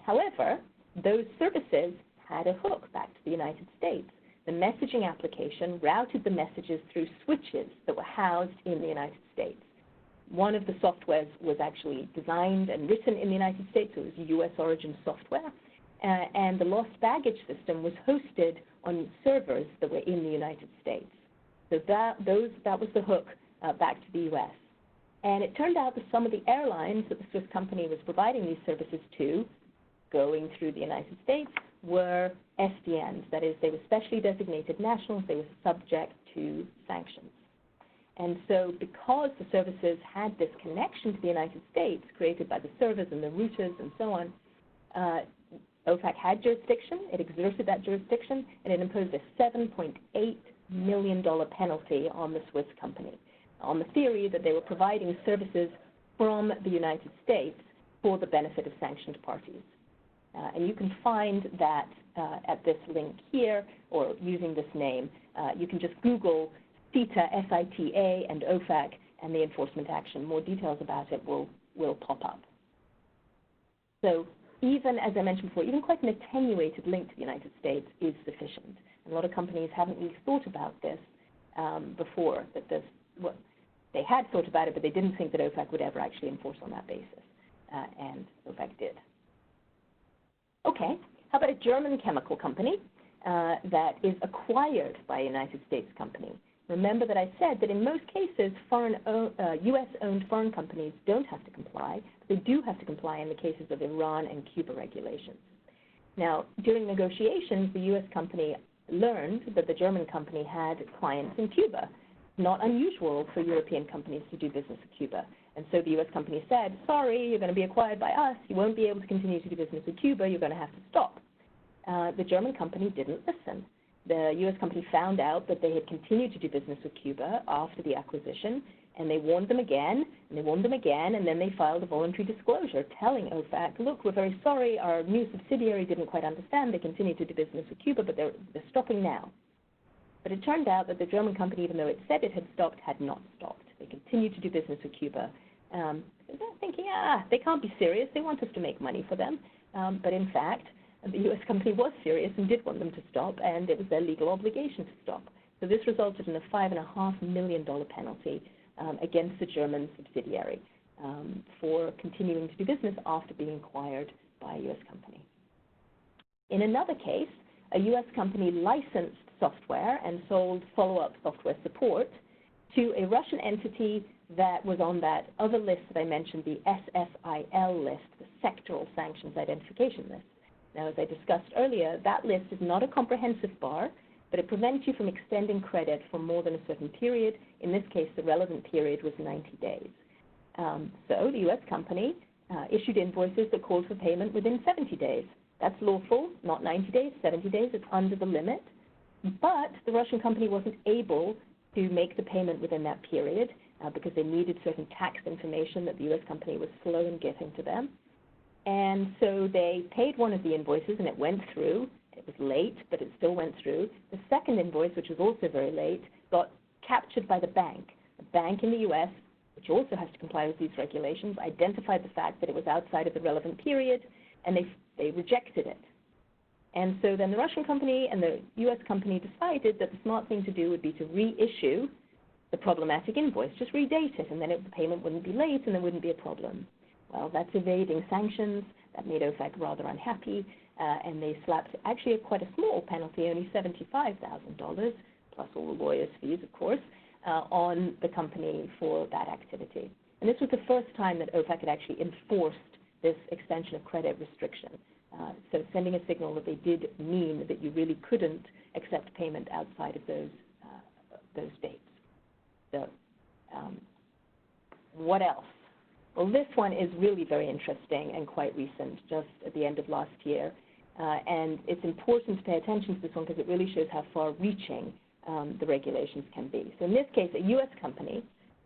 However, those services had a hook back to the United States. The messaging application routed the messages through switches that were housed in the United States. One of the softwares was actually designed and written in the United States. It was U.S. origin software. And the lost baggage system was hosted on servers that were in the United States. So that was the hook back to the U.S. And it turned out that some of the airlines that the Swiss company was providing these services to, going through the United States, were SDNs. That is, they were specially designated nationals. They were subject to sanctions. And so because the services had this connection to the United States created by the servers and the routers and so on, OFAC had jurisdiction. It exerted that jurisdiction, and it imposed a $7.8 million penalty on the Swiss company on the theory that they were providing services from the United States for the benefit of sanctioned parties. And you can find that at this link here, or using this name. You can just Google CETA, SITA, and OFAC, and the enforcement action. More details about it will pop up. So even, as I mentioned before, even quite an attenuated link to the United States is sufficient. And a lot of companies haven't really thought about this before, they had thought about it, but they didn't think that OFAC would ever actually enforce on that basis, and OFAC did. Okay, how about a German chemical company that is acquired by a United States company? Remember that I said that in most cases, U.S.-owned foreign companies don't have to comply, but they do have to comply in the cases of Iran and Cuba regulations. Now, during negotiations, the U.S. company learned that the German company had clients in Cuba. Not unusual for European companies to do business with Cuba. And so the U.S. company said, sorry, you're going to be acquired by us. You won't be able to continue to do business with Cuba. You're going to have to stop. The German company didn't listen. The U.S. company found out that they had continued to do business with Cuba after the acquisition, and they warned them again, and they warned them again, and then they filed a voluntary disclosure telling OFAC, look, we're very sorry. Our new subsidiary didn't quite understand. They continued to do business with Cuba, but they're stopping now. But it turned out that the German company, even though it said it had stopped, had not stopped. They continued to do business with Cuba. They're thinking, they can't be serious. They want us to make money for them. But in fact, the U.S. company was serious and did want them to stop, and it was their legal obligation to stop. So this resulted in a $5.5 million penalty against the German subsidiary for continuing to do business after being acquired by a U.S. company. In another case, a U.S. company licensed software and sold follow-up software support to a Russian entity that was on that other list that I mentioned, the SSIL list, the Sectoral Sanctions Identification List. Now, as I discussed earlier, that list is not a comprehensive bar, but it prevents you from extending credit for more than a certain period. In this case, the relevant period was 90 days. So the U.S. company issued invoices that called for payment within 70 days. That's lawful, not 90 days, 70 days. It's under the limit. But the Russian company wasn't able to make the payment within that period because they needed certain tax information that the U.S. company was slow in getting to them. And so they paid one of the invoices, and it went through. It was late, but it still went through. The second invoice, which was also very late, got captured by the bank. The bank in the U.S., which also has to comply with these regulations, identified the fact that it was outside of the relevant period, and they rejected it. And so then the Russian company and the U.S. company decided that the smart thing to do would be to reissue the problematic invoice, just redate it, and then the payment wouldn't be late and there wouldn't be a problem. Well, that's evading sanctions. That made OFAC rather unhappy, and they slapped actually quite a small penalty, only $75,000, plus all the lawyers' fees, of course, on the company for that activity. And this was the first time that OFAC had actually enforced this extension of credit restriction. So sending a signal that they did mean that you really couldn't accept payment outside of those dates. So what else? Well, this one is really very interesting and quite recent, just at the end of last year. And it's important to pay attention to this one because it really shows how far-reaching the regulations can be. So in this case, a U.S. company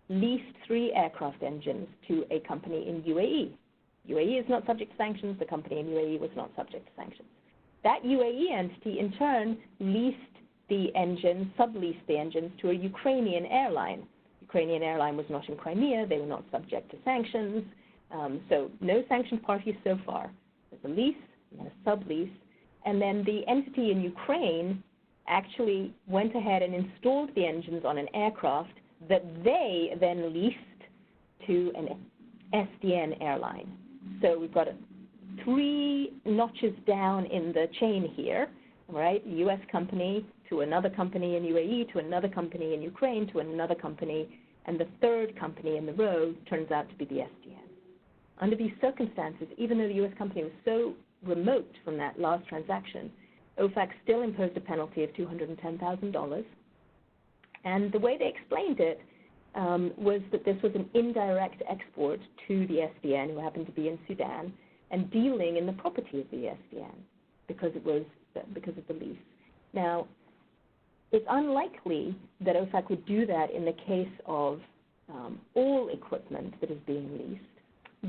leased 3 aircraft engines to a company in UAE. UAE is not subject to sanctions. The company in UAE was not subject to sanctions. That UAE entity, in turn, leased the engines, subleased the engines to a Ukrainian airline. Ukrainian airline was not in Crimea. They were not subject to sanctions. So no sanctioned parties so far. There's a lease and then a sublease. And then the entity in Ukraine actually went ahead and installed the engines on an aircraft that they then leased to an SDN airline. So we've got 3 notches down in the chain here, right? A U.S. company to another company in UAE, to another company in Ukraine, to another company, and the third company in the row turns out to be the SDN. Under these circumstances, even though the U.S. company was so remote from that last transaction, OFAC still imposed a penalty of $210,000. And the way they explained it was that this was an indirect export to the SDN, who happened to be in Sudan, and dealing in the property of the SDN because of the lease. Now, it's unlikely that OFAC would do that in the case of all equipment that is being leased,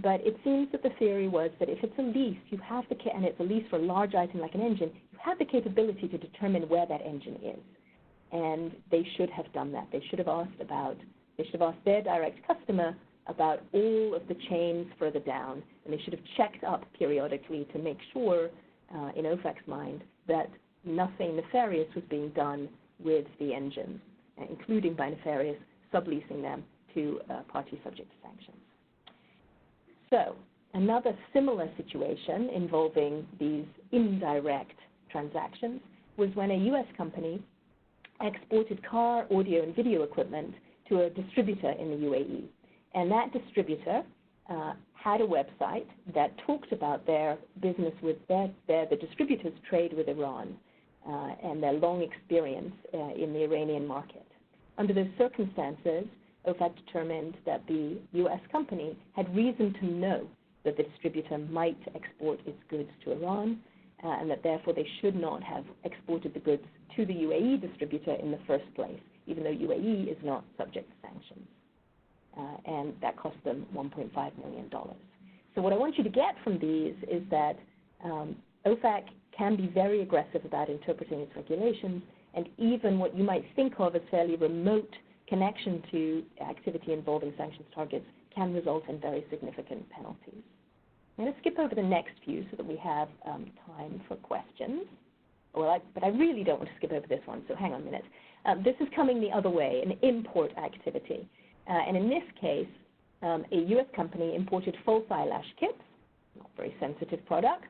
but it seems that the theory was that if it's a lease, you have and it's a lease for a large item like an engine, you have the capability to determine where that engine is. And they should have done that. They should have asked their direct customer about all of the chains further down, and they should have checked up periodically to make sure, in OFAC's mind, that nothing nefarious was being done with the engines, including by nefarious subleasing them to parties subject to sanctions. So another similar situation involving these indirect transactions was when a U.S. company exported car, audio, and video equipment to a distributor in the UAE. And that distributor had a website that talked about their business with the distributor's trade with Iran and their long experience in the Iranian market. Under those circumstances, OFAC determined that the U.S. company had reason to know that the distributor might export its goods to Iran, and that therefore they should not have exported the goods to the UAE distributor in the first place, even though UAE is not subject to sanctions. And that cost them $1.5 million. So what I want you to get from these is that OFAC can be very aggressive about interpreting its regulations, and even what you might think of as fairly remote connection to activity involving sanctions targets can result in very significant penalties. I'm going to skip over the next few so that we have time for questions. But I really don't want to skip over this one, so hang on a minute. This is coming the other way, an import activity. And in this case, a U.S. company imported false eyelash kits, not very sensitive products,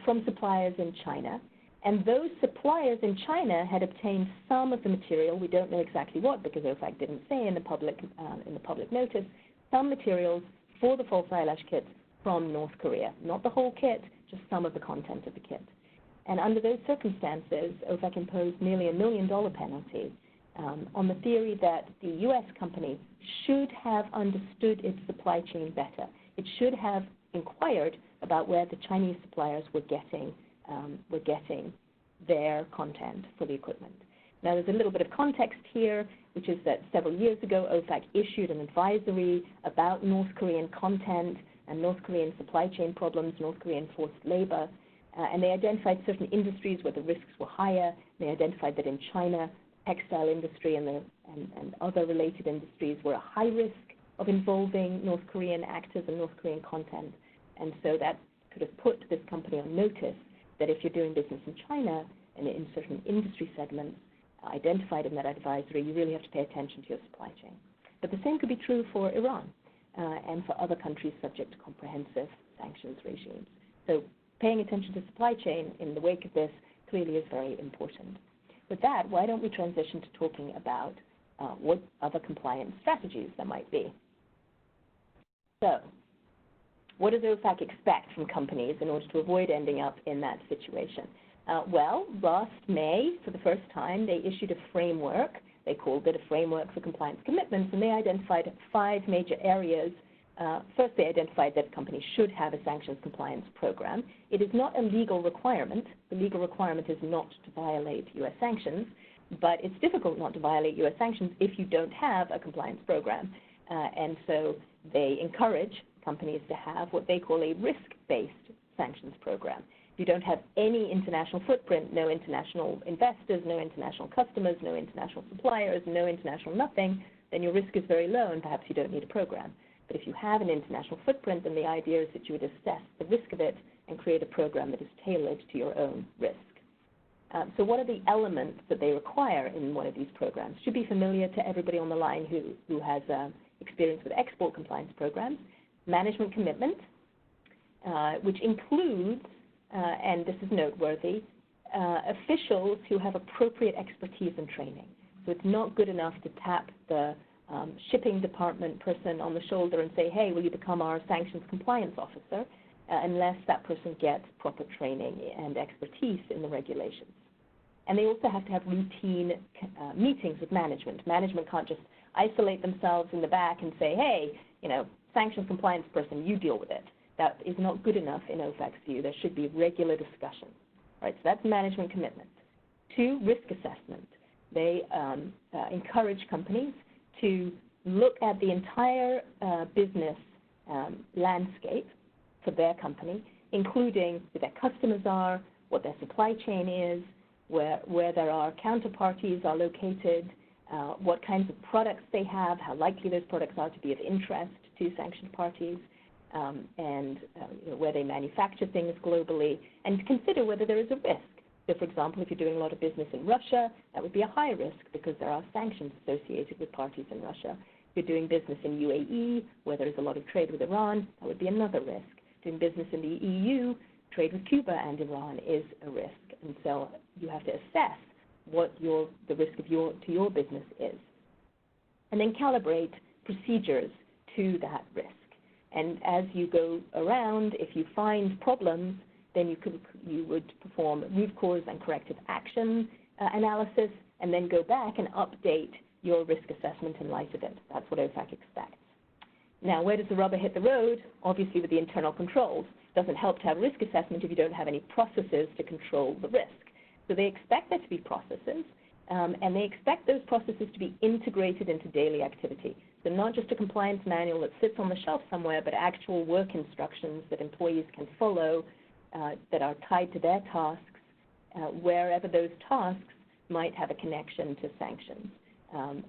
from suppliers in China. And those suppliers in China had obtained some of the material, we don't know exactly what because OFAC didn't say in the public notice, some materials for the false eyelash kits from North Korea. Not the whole kit, just some of the content of the kit. And under those circumstances, OFAC imposed nearly $1 million penalty on the theory that the U.S. company should have understood its supply chain better. It should have inquired about where the Chinese suppliers were getting their content for the equipment. Now, there's a little bit of context here, which is that several years ago, OFAC issued an advisory about North Korean content and North Korean supply chain problems, North Korean forced labor, and they identified certain industries where the risks were higher. They identified that in China, textile industry and other related industries were a high risk of involving North Korean actors and North Korean content. And so that could have put this company on notice that if you're doing business in China and in certain industry segments, identified in that advisory, you really have to pay attention to your supply chain. But the same could be true for Iran and for other countries subject to comprehensive sanctions regimes. So paying attention to supply chain in the wake of this clearly is very important. With that, why don't we transition to talking about what other compliance strategies there might be? So what does OFAC expect from companies in order to avoid ending up in that situation? Well, last May, for the first time, they issued a framework. They called it a framework for compliance commitments, and they identified 5 major areas. First, they identified that companies should have a sanctions compliance program. It is not a legal requirement. The legal requirement is not to violate U.S. sanctions, but it's difficult not to violate U.S. sanctions if you don't have a compliance program. And so they encourage companies to have what they call a risk-based sanctions program. If you don't have any international footprint, no international investors, no international customers, no international suppliers, no international nothing, then your risk is very low and perhaps you don't need a program. But if you have an international footprint, then the idea is that you would assess the risk of it and create a program that is tailored to your own risk. So what are the elements that they require in one of these programs? Should be familiar to everybody on the line who has experience with export compliance programs. Management commitment, which includes, and this is noteworthy, officials who have appropriate expertise and training. So it's not good enough to tap the shipping department person on the shoulder and say, hey, will you become our sanctions compliance officer, unless that person gets proper training and expertise in the regulations. And they also have to have routine meetings with management. Management can't just isolate themselves in the back and say, hey, sanctions compliance person, you deal with it. That is not good enough in OFAC's view. There should be regular discussion. Right, so that's management commitment. 2, risk assessment. They encourage companies to look at the entire business landscape for their company, including who their customers are, what their supply chain is, where there are counterparties are located, what kinds of products they have, how likely those products are to be of interest to sanctioned parties, and where they manufacture things globally, and consider whether there is a risk. So, for example, if you're doing a lot of business in Russia, that would be a high risk because there are sanctions associated with parties in Russia. If you're doing business in UAE, where there is a lot of trade with Iran, that would be another risk. Doing business in the EU, trade with Cuba and Iran is a risk. And so you have to assess what the risk of to your business is. And then calibrate procedures to that risk. And as you go around, if you find problems, then you would perform root cause and corrective action analysis, and then go back and update your risk assessment in light of it. That's what OFAC expects. Now, where does the rubber hit the road? Obviously with the internal controls. It doesn't help to have risk assessment if you don't have any processes to control the risk. So they expect there to be processes, and they expect those processes to be integrated into daily activity. So not just a compliance manual that sits on the shelf somewhere, but actual work instructions that employees can follow that are tied to their tasks, wherever those tasks might have a connection to sanctions,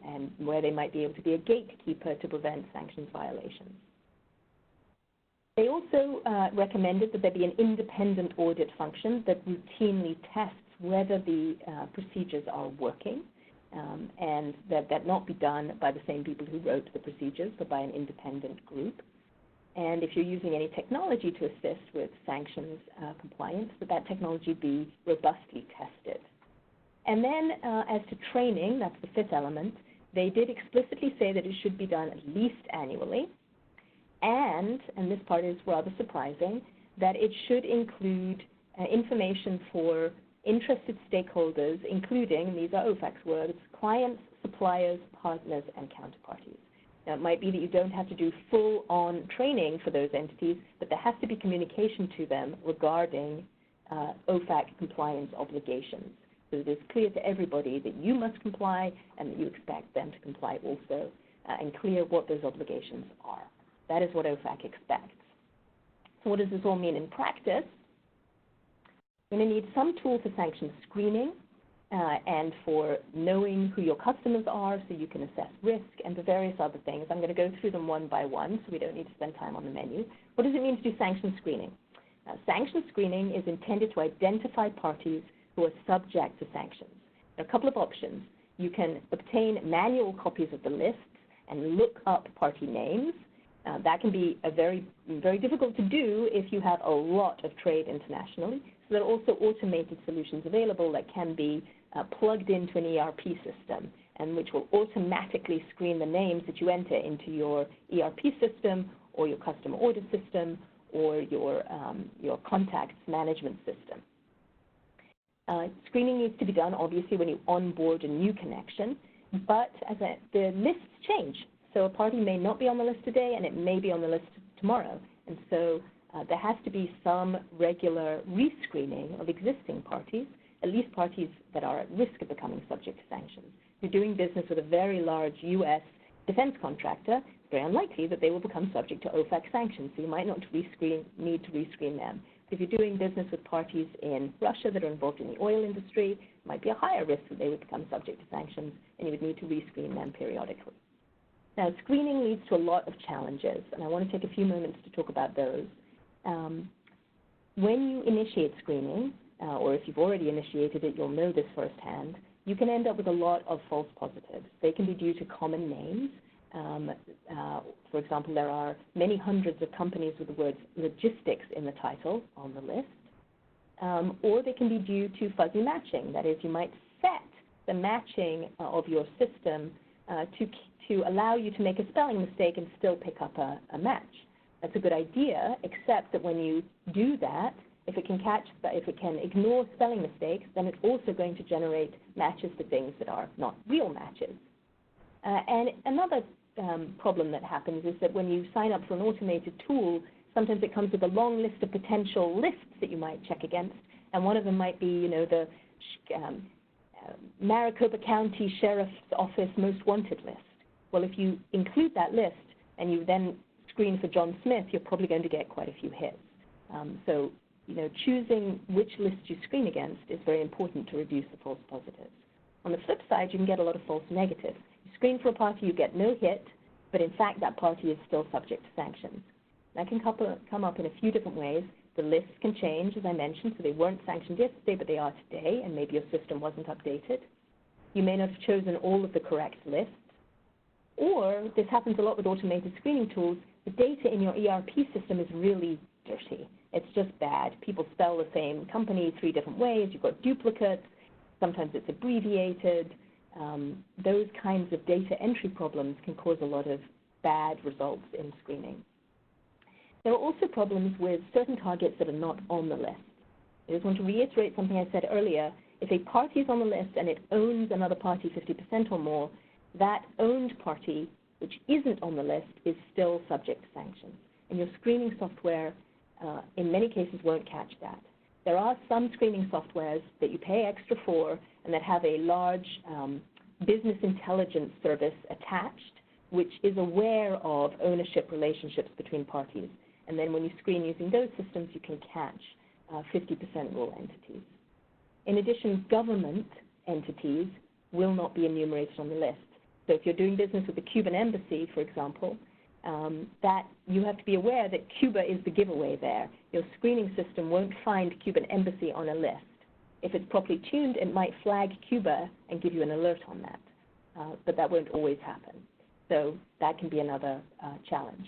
and where they might be able to be a gatekeeper to prevent sanctions violations. They also recommended that there be an independent audit function that routinely tests whether the procedures are working, and that not be done by the same people who wrote the procedures, but by an independent group. And if you're using any technology to assist with sanctions compliance, that technology be robustly tested. And then as to training, that's the 5th element, they did explicitly say that it should be done at least annually, and this part is rather surprising, that it should include information for interested stakeholders, including, and these are OFAC's words, clients, suppliers, partners, and counterparties. Now, it might be that you don't have to do full-on training for those entities, but there has to be communication to them regarding OFAC compliance obligations. So it is clear to everybody that you must comply and that you expect them to comply also, and clear what those obligations are. That is what OFAC expects. So what does this all mean in practice? You're going to need some tool for sanctions screening and for knowing who your customers are so you can assess risk and the various other things. I'm going to go through them one by one so we don't need to spend time on the menu. What does it mean to do sanctions screening? Sanctions screening is intended to identify parties who are subject to sanctions. There are a couple of options. You can obtain manual copies of the lists and look up party names. That can be very difficult to do if you have a lot of trade internationally. So there are also automated solutions available that can be plugged into an ERP system, and which will automatically screen the names that you enter into your ERP system or your customer order system or your contacts management system. Screening needs to be done, obviously, when you onboard a new connection, but the lists change. So a party may not be on the list today, and it may be on the list tomorrow. And so there has to be some regular rescreening of existing parties, at least parties that are at risk of becoming subject to sanctions. If you're doing business with a very large U.S. defense contractor, it's very unlikely that they will become subject to OFAC sanctions, so you might not need to rescreen them. If you're doing business with parties in Russia that are involved in the oil industry, it might be a higher risk that they would become subject to sanctions, and you would need to rescreen them periodically. Now, screening leads to a lot of challenges, and I want to take a few moments to talk about those. When you initiate screening, or if you've already initiated it, you'll know this firsthand, you can end up with a lot of false positives. They can be due to common names. For example, there are many hundreds of companies with the words logistics in the title on the list. Or they can be due to fuzzy matching. That is, you might set the matching of your system to allow you to make a spelling mistake and still pick up a match. That's a good idea, except that when you do that, if it can ignore spelling mistakes, then it's also going to generate matches to things that are not real matches. And another problem that happens is that when you sign up for an automated tool, sometimes it comes with a long list of potential lists that you might check against, and one of them might be, the Maricopa County Sheriff's Office Most Wanted list. Well, if you include that list and you then screen for John Smith, you're probably going to get quite a few hits. So, choosing which list you screen against is very important to reduce the false positives. On the flip side, you can get a lot of false negatives. You screen for a party, you get no hit, but in fact that party is still subject to sanctions. That can come up in a few different ways. The lists can change, as I mentioned, so they weren't sanctioned yesterday, but they are today, and maybe your system wasn't updated. You may not have chosen all of the correct lists. Or, this happens a lot with automated screening tools, the data in your ERP system is really dirty. It's just bad. People spell the same company 3 different ways. You've got duplicates. Sometimes it's abbreviated. Those kinds of data entry problems can cause a lot of bad results in screening. There are also problems with certain targets that are not on the list. I just want to reiterate something I said earlier. If a party is on the list and it owns another party 50% or more, that owned party, which isn't on the list, is still subject to sanctions. And your screening software, in many cases, won't catch that. There are some screening softwares that you pay extra for and that have a large business intelligence service attached, which is aware of ownership relationships between parties. And then when you screen using those systems, you can catch 50% rule entities. In addition, government entities will not be enumerated on the list. So if you're doing business with the Cuban embassy, for example, that you have to be aware that Cuba is the giveaway there. Your screening system won't find Cuban embassy on a list. If it's properly tuned, it might flag Cuba and give you an alert on that. But that won't always happen. So that can be another challenge.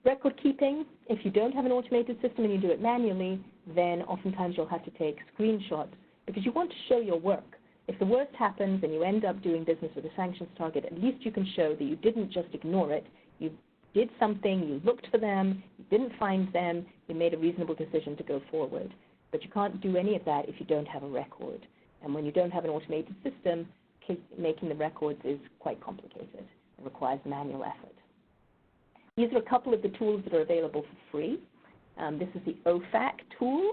Record keeping, if you don't have an automated system and you do it manually, then oftentimes you'll have to take screenshots because you want to show your work. If the worst happens and you end up doing business with a sanctions target, at least you can show that you didn't just ignore it. You did something, you looked for them, you didn't find them, you made a reasonable decision to go forward. But you can't do any of that if you don't have a record. And when you don't have an automated system, making the records is quite complicated. It requires manual effort. These are a couple of the tools that are available for free. This is the OFAC tool.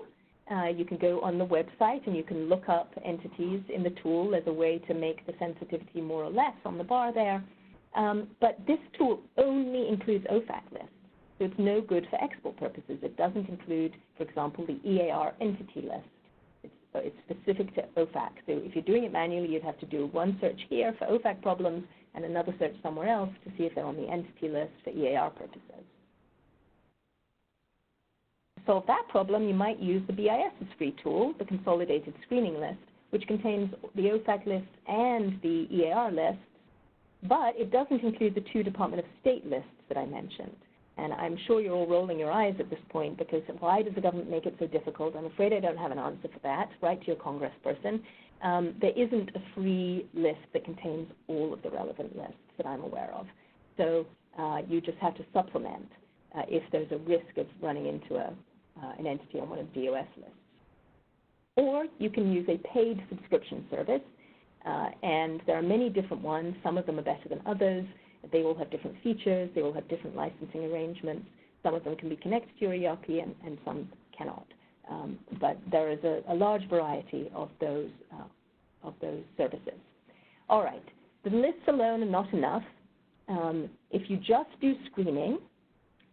You can go on the website and you can look up entities in the tool as a way to make the sensitivity more or less on the bar there. But this tool only includes OFAC lists. So it's no good for export purposes. It doesn't include, for example, the EAR entity list. It's specific to OFAC. So if you're doing it manually, you'd have to do one search here for OFAC problems and another search somewhere else to see if they're on the entity list for EAR purposes. To solve that problem, you might use the BIS's free tool, the Consolidated Screening List, which contains the OFAC list and the EAR list, but it doesn't include the 2 Department of State lists that I mentioned. And I'm sure you're all rolling your eyes at this point because why does the government make it so difficult? I'm afraid I don't have an answer for that. Write to your congressperson. There isn't a free list that contains all of the relevant lists that I'm aware of. So you just have to supplement if there's a risk of running into an entity on one of the DOS lists. Or you can use a paid subscription service, and there are many different ones. Some of them are better than others. They all have different features. They all have different licensing arrangements. Some of them can be connected to your ERP, and some cannot. But there is a large variety of those services. All right. The lists alone are not enough. If you just do screening,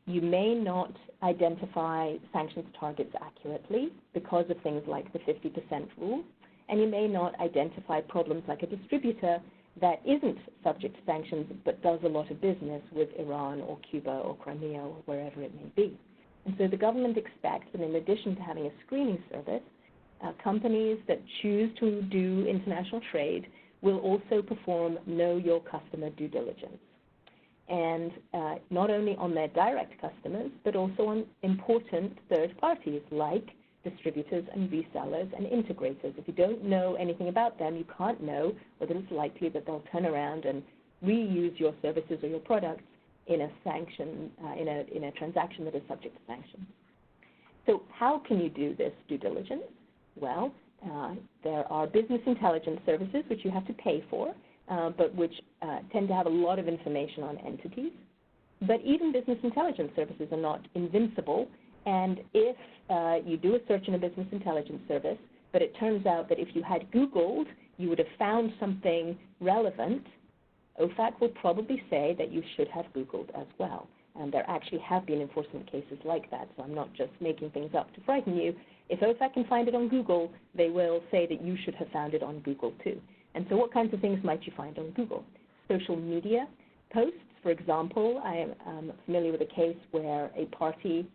you may not identify sanctions targets accurately because of things like the 50% rule, and you may not identify problems like a distributor that isn't subject to sanctions but does a lot of business with Iran or Cuba or Crimea or wherever it may be. And so the government expects that in addition to having a screening service, companies that choose to do international trade will also perform know your customer due diligence. And not only on their direct customers, but also on important third parties like distributors and resellers and integrators. If you don't know anything about them, you can't know whether it's likely that they'll turn around and reuse your services or your products in a sanction, in a transaction that is subject to sanctions. So how can you do this due diligence? Well, there are business intelligence services which you have to pay for, but which tend to have a lot of information on entities. But even business intelligence services are not invincible. And if you do a search in a business intelligence service, but it turns out that if you had Googled, you would have found something relevant, OFAC will probably say that you should have Googled as well. And there actually have been enforcement cases like that, so I'm not just making things up to frighten you. If OFAC can find it on Google, they will say that you should have found it on Google too. And so what kinds of things might you find on Google? Social media posts, for example. I am familiar with a case where a party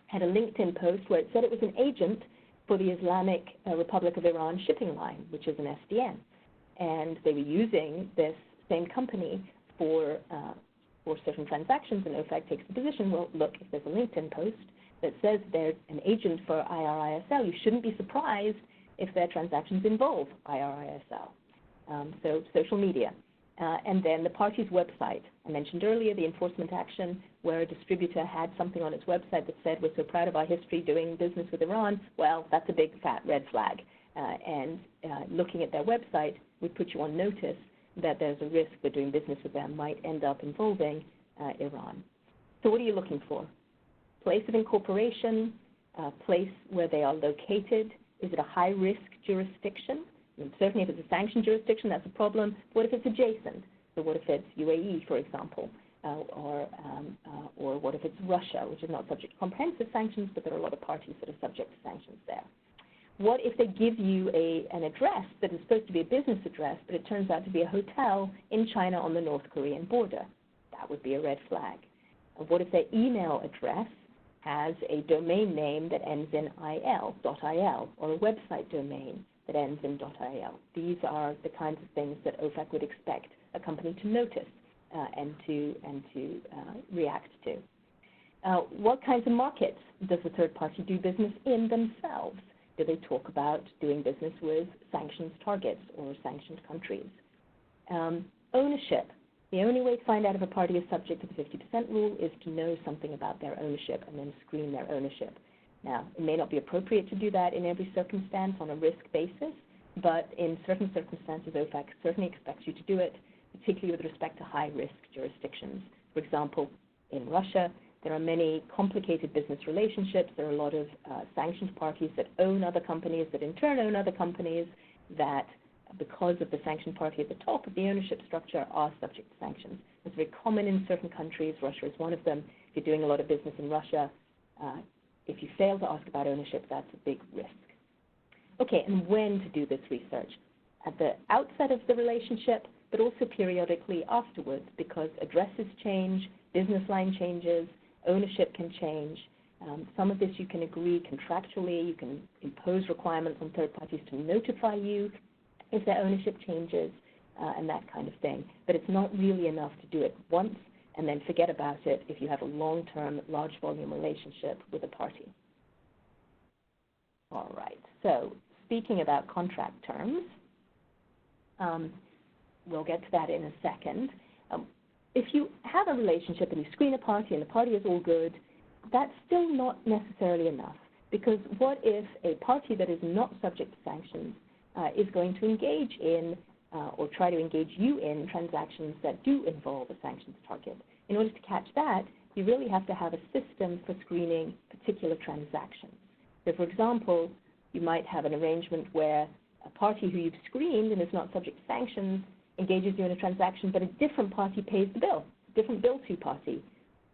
had a LinkedIn post where it said it was an agent for the Islamic Republic of Iran shipping line, which is an SDN. And they were using this same company for certain transactions, and OFAC takes the position, well, look, if there's a LinkedIn post that says they're an agent for IRISL, you shouldn't be surprised if their transactions involve IRISL. So social media. And then the party's website. I mentioned earlier the enforcement action where a distributor had something on its website that said, we're so proud of our history doing business with Iran. Well, that's a big fat red flag. And looking at their website would put you on notice that there's a risk that doing business with them might end up involving Iran. So what are you looking for? Place of incorporation, place where they are located. Is it a high-risk jurisdiction? And certainly if it's a sanctioned jurisdiction, that's a problem. What if it's adjacent? So what if it's UAE, for example? Or what if it's Russia, which is not subject to comprehensive sanctions, but there are a lot of parties that are subject to sanctions there? What if they give you an address that is supposed to be a business address, but it turns out to be a hotel in China on the North Korean border? That would be a red flag. And what if their email address has a domain name that ends in .il, or a website domain that ends in .il? These are the kinds of things that OFAC would expect a company to notice and to react to. What kinds of markets does the third party do business in themselves? Do they talk about doing business with sanctions targets or sanctioned countries? Ownership. The only way to find out if a party is subject to the 50% rule is to know something about their ownership and then screen their ownership. Now, it may not be appropriate to do that in every circumstance on a risk basis, but in certain circumstances, OFAC certainly expects you to do it, particularly with respect to high-risk jurisdictions. For example, in Russia, there are many complicated business relationships. There are a lot of sanctioned parties that own other companies, that in turn own other companies, that because of the sanctioned party at the top of the ownership structure are subject to sanctions. It's very common in certain countries. Russia is one of them. If you're doing a lot of business in Russia, if you fail to ask about ownership, that's a big risk. Okay, and when to do this research? At the outset of the relationship, but also periodically afterwards, because addresses change, business line changes, ownership can change. Some of this you can agree contractually. You can impose requirements on third parties to notify you if their ownership changes and that kind of thing. But it's not really enough to do it once and then forget about it if you have a long-term, large-volume relationship with a party. All right. So speaking about contract terms, we'll get to that in a second. If you have a relationship and you screen a party and the party is all good, that's still not necessarily enough, because what if a party that is not subject to sanctions is going to engage in or try to engage you in transactions that do involve a sanctions target? In order to catch that, you really have to have a system for screening particular transactions. So, for example, you might have an arrangement where a party who you've screened and is not subject to sanctions engages you in a transaction, but a different party pays the bill, a different bill to party.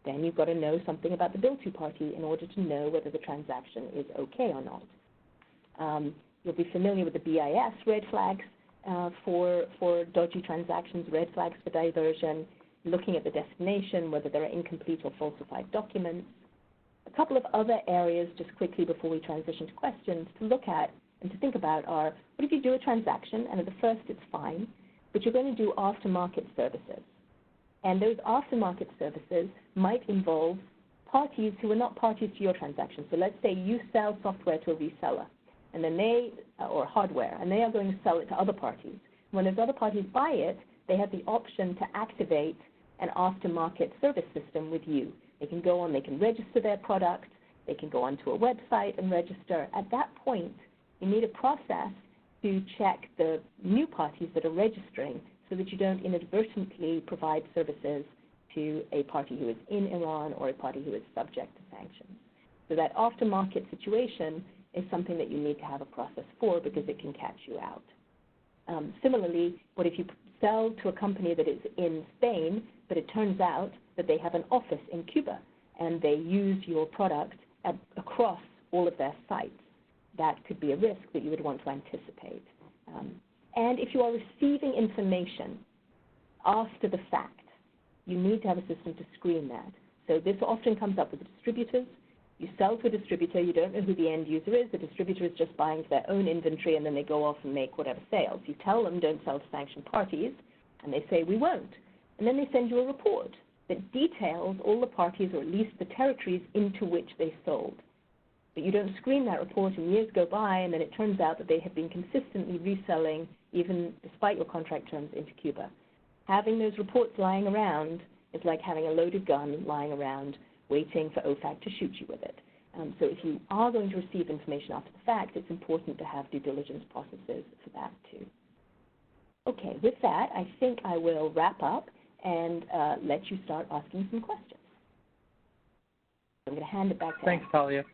Then you've got to know something about the bill to party in order to know whether the transaction is okay or not. You'll be familiar with the BIS red flags for dodgy transactions, red flags for diversion, looking at the destination, whether there are incomplete or falsified documents. A couple of other areas, just quickly before we transition to questions, to look at and to think about are, what if you do a transaction and at the first it's fine, but you're going to do aftermarket services? And those aftermarket services might involve parties who are not parties to your transaction. So let's say you sell software to a reseller, and then or hardware, and they are going to sell it to other parties. When those other parties buy it, they have the option to activate an aftermarket service system with you. They can go on, they can register their product, they can go onto a website and register. At that point, you need a process to check the new parties that are registering so that you don't inadvertently provide services to a party who is in Iran or a party who is subject to sanctions. So that aftermarket situation is something that you need to have a process for, because it can catch you out. Similarly, what if you sell to a company that is in Spain, but it turns out that they have an office in Cuba and they use your product across all of their sites? That could be a risk that you would want to anticipate. And if you are receiving information after the fact, you need to have a system to screen that. So this often comes up with distributors. You sell to a distributor, you don't know who the end user is. The distributor is just buying to their own inventory, and then they go off and make whatever sales. You tell them don't sell to sanctioned parties, and they say we won't. And then they send you a report that details all the parties, or at least the territories into which they sold. But you don't screen that report, and years go by, and then it turns out that they have been consistently reselling, even despite your contract terms, into Cuba. Having those reports lying around is like having a loaded gun lying around waiting for OFAC to shoot you with it. So if you are going to receive information after the fact, it's important to have due diligence processes for that too. Okay, with that, I think I will wrap up and let you start asking some questions. I'm going to hand it back to Thanks, Tahlia.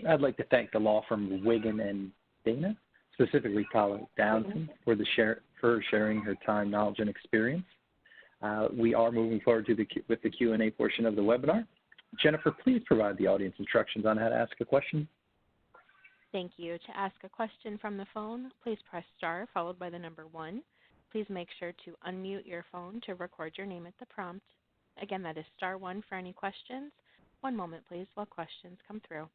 I'd like to thank the law firm Wiggin and Dana, specifically Tahlia Townsend, for sharing her time, knowledge, and experience. We are moving forward with the Q&A portion of the webinar. Jennifer, please provide the audience instructions on how to ask a question. Thank you. To ask a question from the phone, please press star followed by the number 1. Please make sure to unmute your phone to record your name at the prompt. Again, that is star 1 for any questions. One moment, please, while questions come through.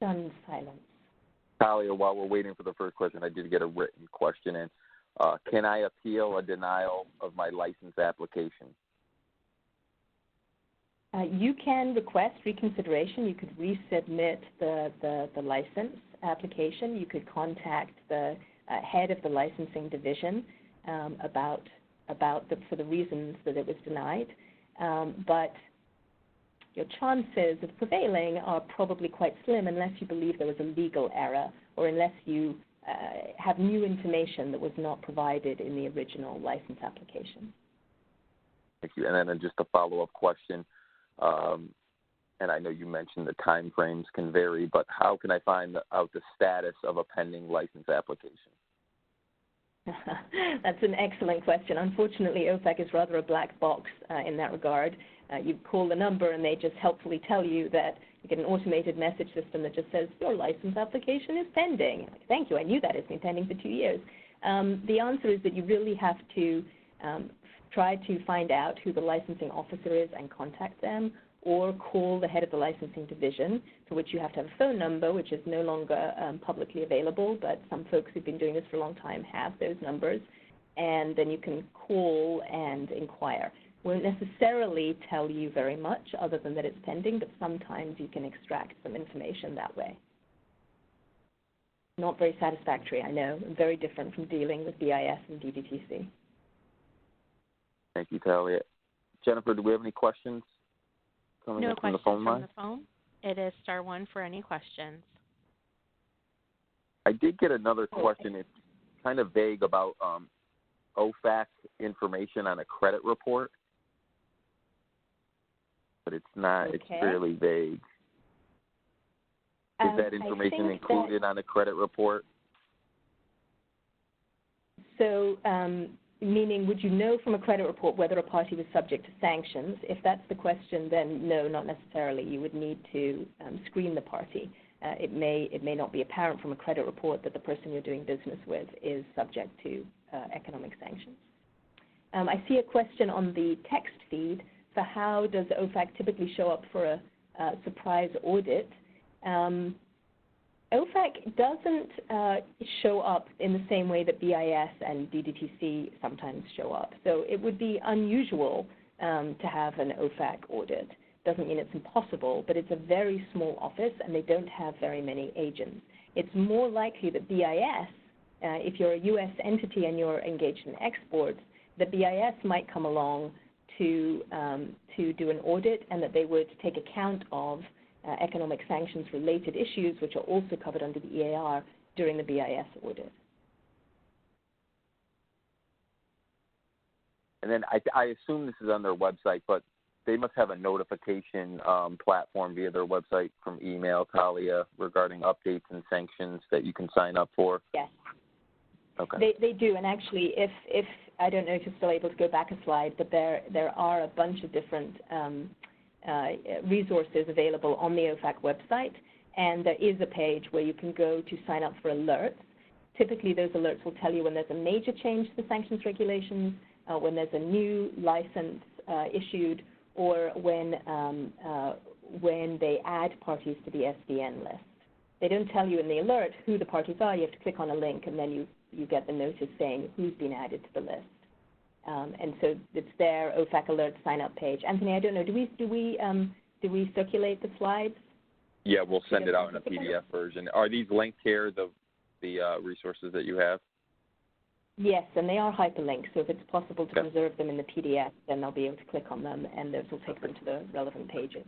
Stunned silence. Tahlia, while we're waiting for the first question, I did get a written question in. Can I appeal a denial of my license application? You can request reconsideration. You could resubmit the license application. You could contact the head of the licensing division for the reasons that it was denied. But your chances of prevailing are probably quite slim unless you believe there was a legal error or unless you have new information that was not provided in the original license application. Thank you. And then just a follow-up question. And I know you mentioned the time frames can vary, but how can I find out the status of a pending license application? That's an excellent question. Unfortunately, OFAC is rather a black box in that regard. You call the number and they just helpfully tell you that you get an automated message system that just says, your license application is pending. Thank you, I knew that. It's been pending for 2 years. The answer is that you really have to try to find out who the licensing officer is and contact them, or call the head of the licensing division, for which you have to have a phone number, which is no longer publicly available, but some folks who've been doing this for a long time have those numbers, and then you can call and inquire. Won't necessarily tell you very much other than that it's pending, but sometimes you can extract some information that way. Not very satisfactory, I know, and very different from dealing with BIS and DDTC. Thank you, Tahlia. Jennifer, do we have any questions coming in from the phone line? No questions from the phone. It is *1 for any questions. I did get another question. It's kind of vague about OFAC information on a credit report, but it's not. Okay. It's fairly vague. Is that information included on a credit report? So, meaning, would you know from a credit report whether a party was subject to sanctions? If that's the question, then no, not necessarily. You would need to screen the party. It may not be apparent from a credit report that the person you're doing business with is subject to economic sanctions. I see a question on the text feed for how does OFAC typically show up for a surprise audit. OFAC doesn't show up in the same way that BIS and DDTC sometimes show up. So it would be unusual to have an OFAC audit. Doesn't mean it's impossible, but it's a very small office and they don't have very many agents. It's more likely that BIS, if you're a U.S. entity and you're engaged in exports, the BIS might come along to do an audit, and that they would take account of economic sanctions-related issues, which are also covered under the EAR during the BIS audit. And then I assume this is on their website, but they must have a notification platform via their website from email, Tahlia, regarding updates and sanctions that you can sign up for? Yes. Okay. They do, and actually, if I don't know if you're still able to go back a slide, but there are a bunch of different resources available on the OFAC website, and there is a page where you can go to sign up for alerts. Typically, those alerts will tell you when there's a major change to the sanctions regulations, when there's a new license issued, or when they add parties to the SDN list. They don't tell you in the alert who the parties are. You have to click on a link, and then you get the notice saying who's been added to the list. And so it's their OFAC alert sign-up page. Anthony, I don't know, do we circulate the slides? Yeah, we'll send it out in a PDF version. Are these linked here, the resources that you have? Yes, and they are hyperlinked, so if it's possible to preserve them in the PDF, then they'll be able to click on them, and those will take them to the relevant pages.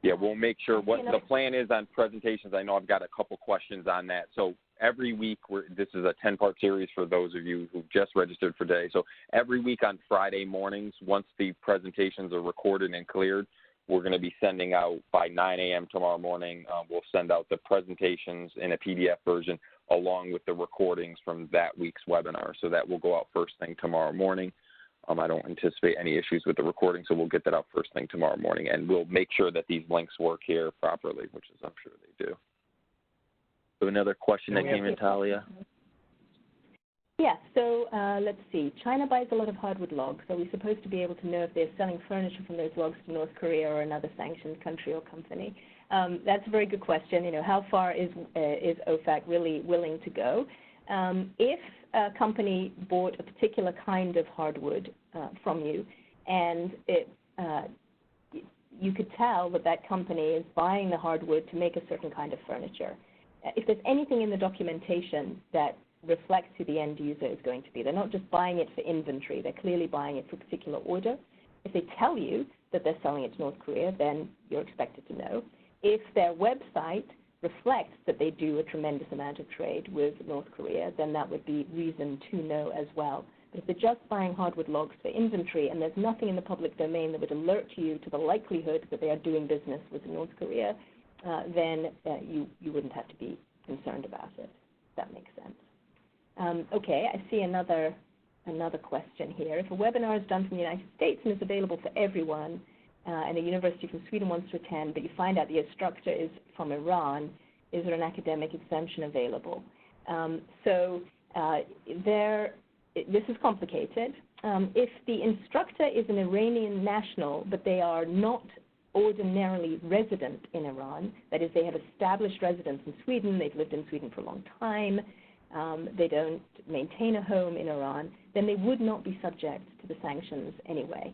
Yeah, we'll make sure what the plan is on presentations. I know I've got a couple questions on that. So every week, this is a 10-part series for those of you who just registered for today. So every week on Friday mornings, once the presentations are recorded and cleared, we're going to be sending out by 9 a.m. tomorrow morning. We'll send out the presentations in a PDF version along with the recordings from that week's webinar. So that will go out first thing tomorrow morning. I don't anticipate any issues with the recording, so we'll get that out first thing tomorrow morning, and we'll make sure that these links work here properly, which is I'm sure they do. So another question that came in, Tahlia? Yeah, so let's see. China buys a lot of hardwood logs. Are we supposed to be able to know if they're selling furniture from those logs to North Korea or another sanctioned country or company? That's a very good question. You know, how far is OFAC really willing to go? If a company bought a particular kind of hardwood from you, and you could tell that that company is buying the hardwood to make a certain kind of furniture. If there's anything in the documentation that reflects who the end user is going to be, they're not just buying it for inventory, they're clearly buying it for a particular order. If they tell you that they're selling it to North Korea, then you're expected to know. If their website reflects that they do a tremendous amount of trade with North Korea, then that would be reason to know as well. But if they're just buying hardwood logs for inventory and there's nothing in the public domain that would alert you to the likelihood that they are doing business with North Korea, then you wouldn't have to be concerned about it, if that makes sense. Okay, I see another question here. If a webinar is done from the United States and is available for everyone, and a university from Sweden wants to attend, but you find out the instructor is from Iran, is there an academic exemption available? This is complicated. If the instructor is an Iranian national, but they are not ordinarily resident in Iran, that is, they have established residence in Sweden, they've lived in Sweden for a long time, they don't maintain a home in Iran, then they would not be subject to the sanctions anyway.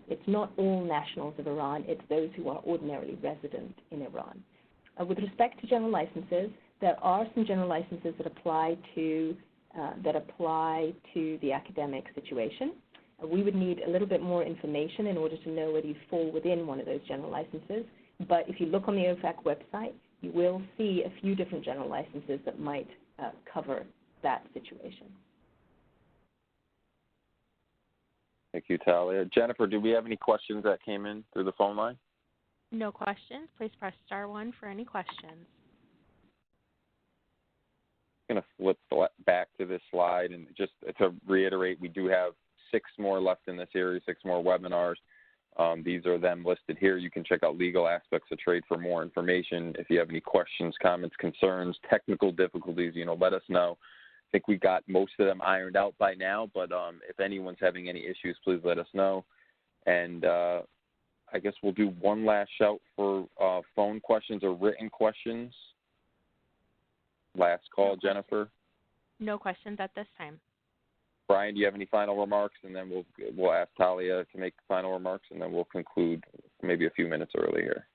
It's not all nationals of Iran, it's those who are ordinarily resident in Iran. With respect to general licenses, there are some general licenses that apply to the academic situation. We would need a little bit more information in order to know whether you fall within one of those general licenses. But if you look on the OFAC website, you will see a few different general licenses that might cover that situation. Thank you, Tahlia. Jennifer, do we have any questions that came in through the phone line? No questions. Please press *1 for any questions. I'm going to flip back to this slide, and just to reiterate, we do have 6 more left in the series, 6 more webinars. These are them listed here. You can check out Legal Aspects of Trade for more information. If you have any questions, comments, concerns, technical difficulties, let us know. I think we got most of them ironed out by now, but if anyone's having any issues, please let us know. And I guess we'll do one last shout for phone questions or written questions. Last call, Jennifer. No questions at this time. Brian, do you have any final remarks? And then we'll ask Tahlia to make final remarks, and then we'll conclude maybe a few minutes early here.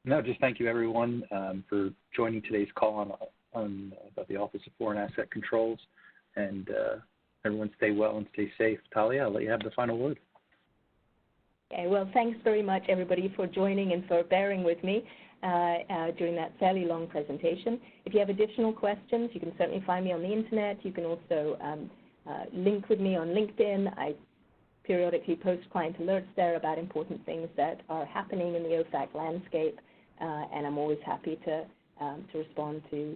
No, just thank you, everyone, for joining today's call on about the Office of Foreign Asset Controls. And everyone stay well and stay safe. Tahlia, I'll let you have the final word. Okay, well, thanks very much, everybody, for joining and for bearing with me during that fairly long presentation. If you have additional questions, you can certainly find me on the Internet. You can also link with me on LinkedIn. I periodically post client alerts there about important things that are happening in the OFAC landscape, and I'm always happy to respond to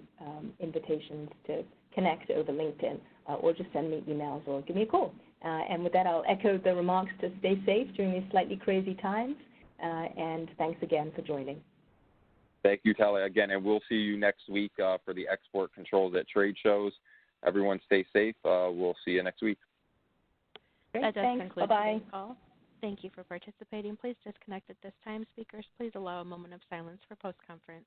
invitations to connect over LinkedIn, or just send me emails or give me a call. And with that, I'll echo the remarks to stay safe during these slightly crazy times, and thanks again for joining. Thank you, Tahlia, again, and we'll see you next week for the export controls at trade shows. Everyone stay safe. We'll see you next week. Great, that does thanks. conclude Bye-bye. today's call. Thank you for participating. Please disconnect at this time. Speakers, please allow a moment of silence for post-conference.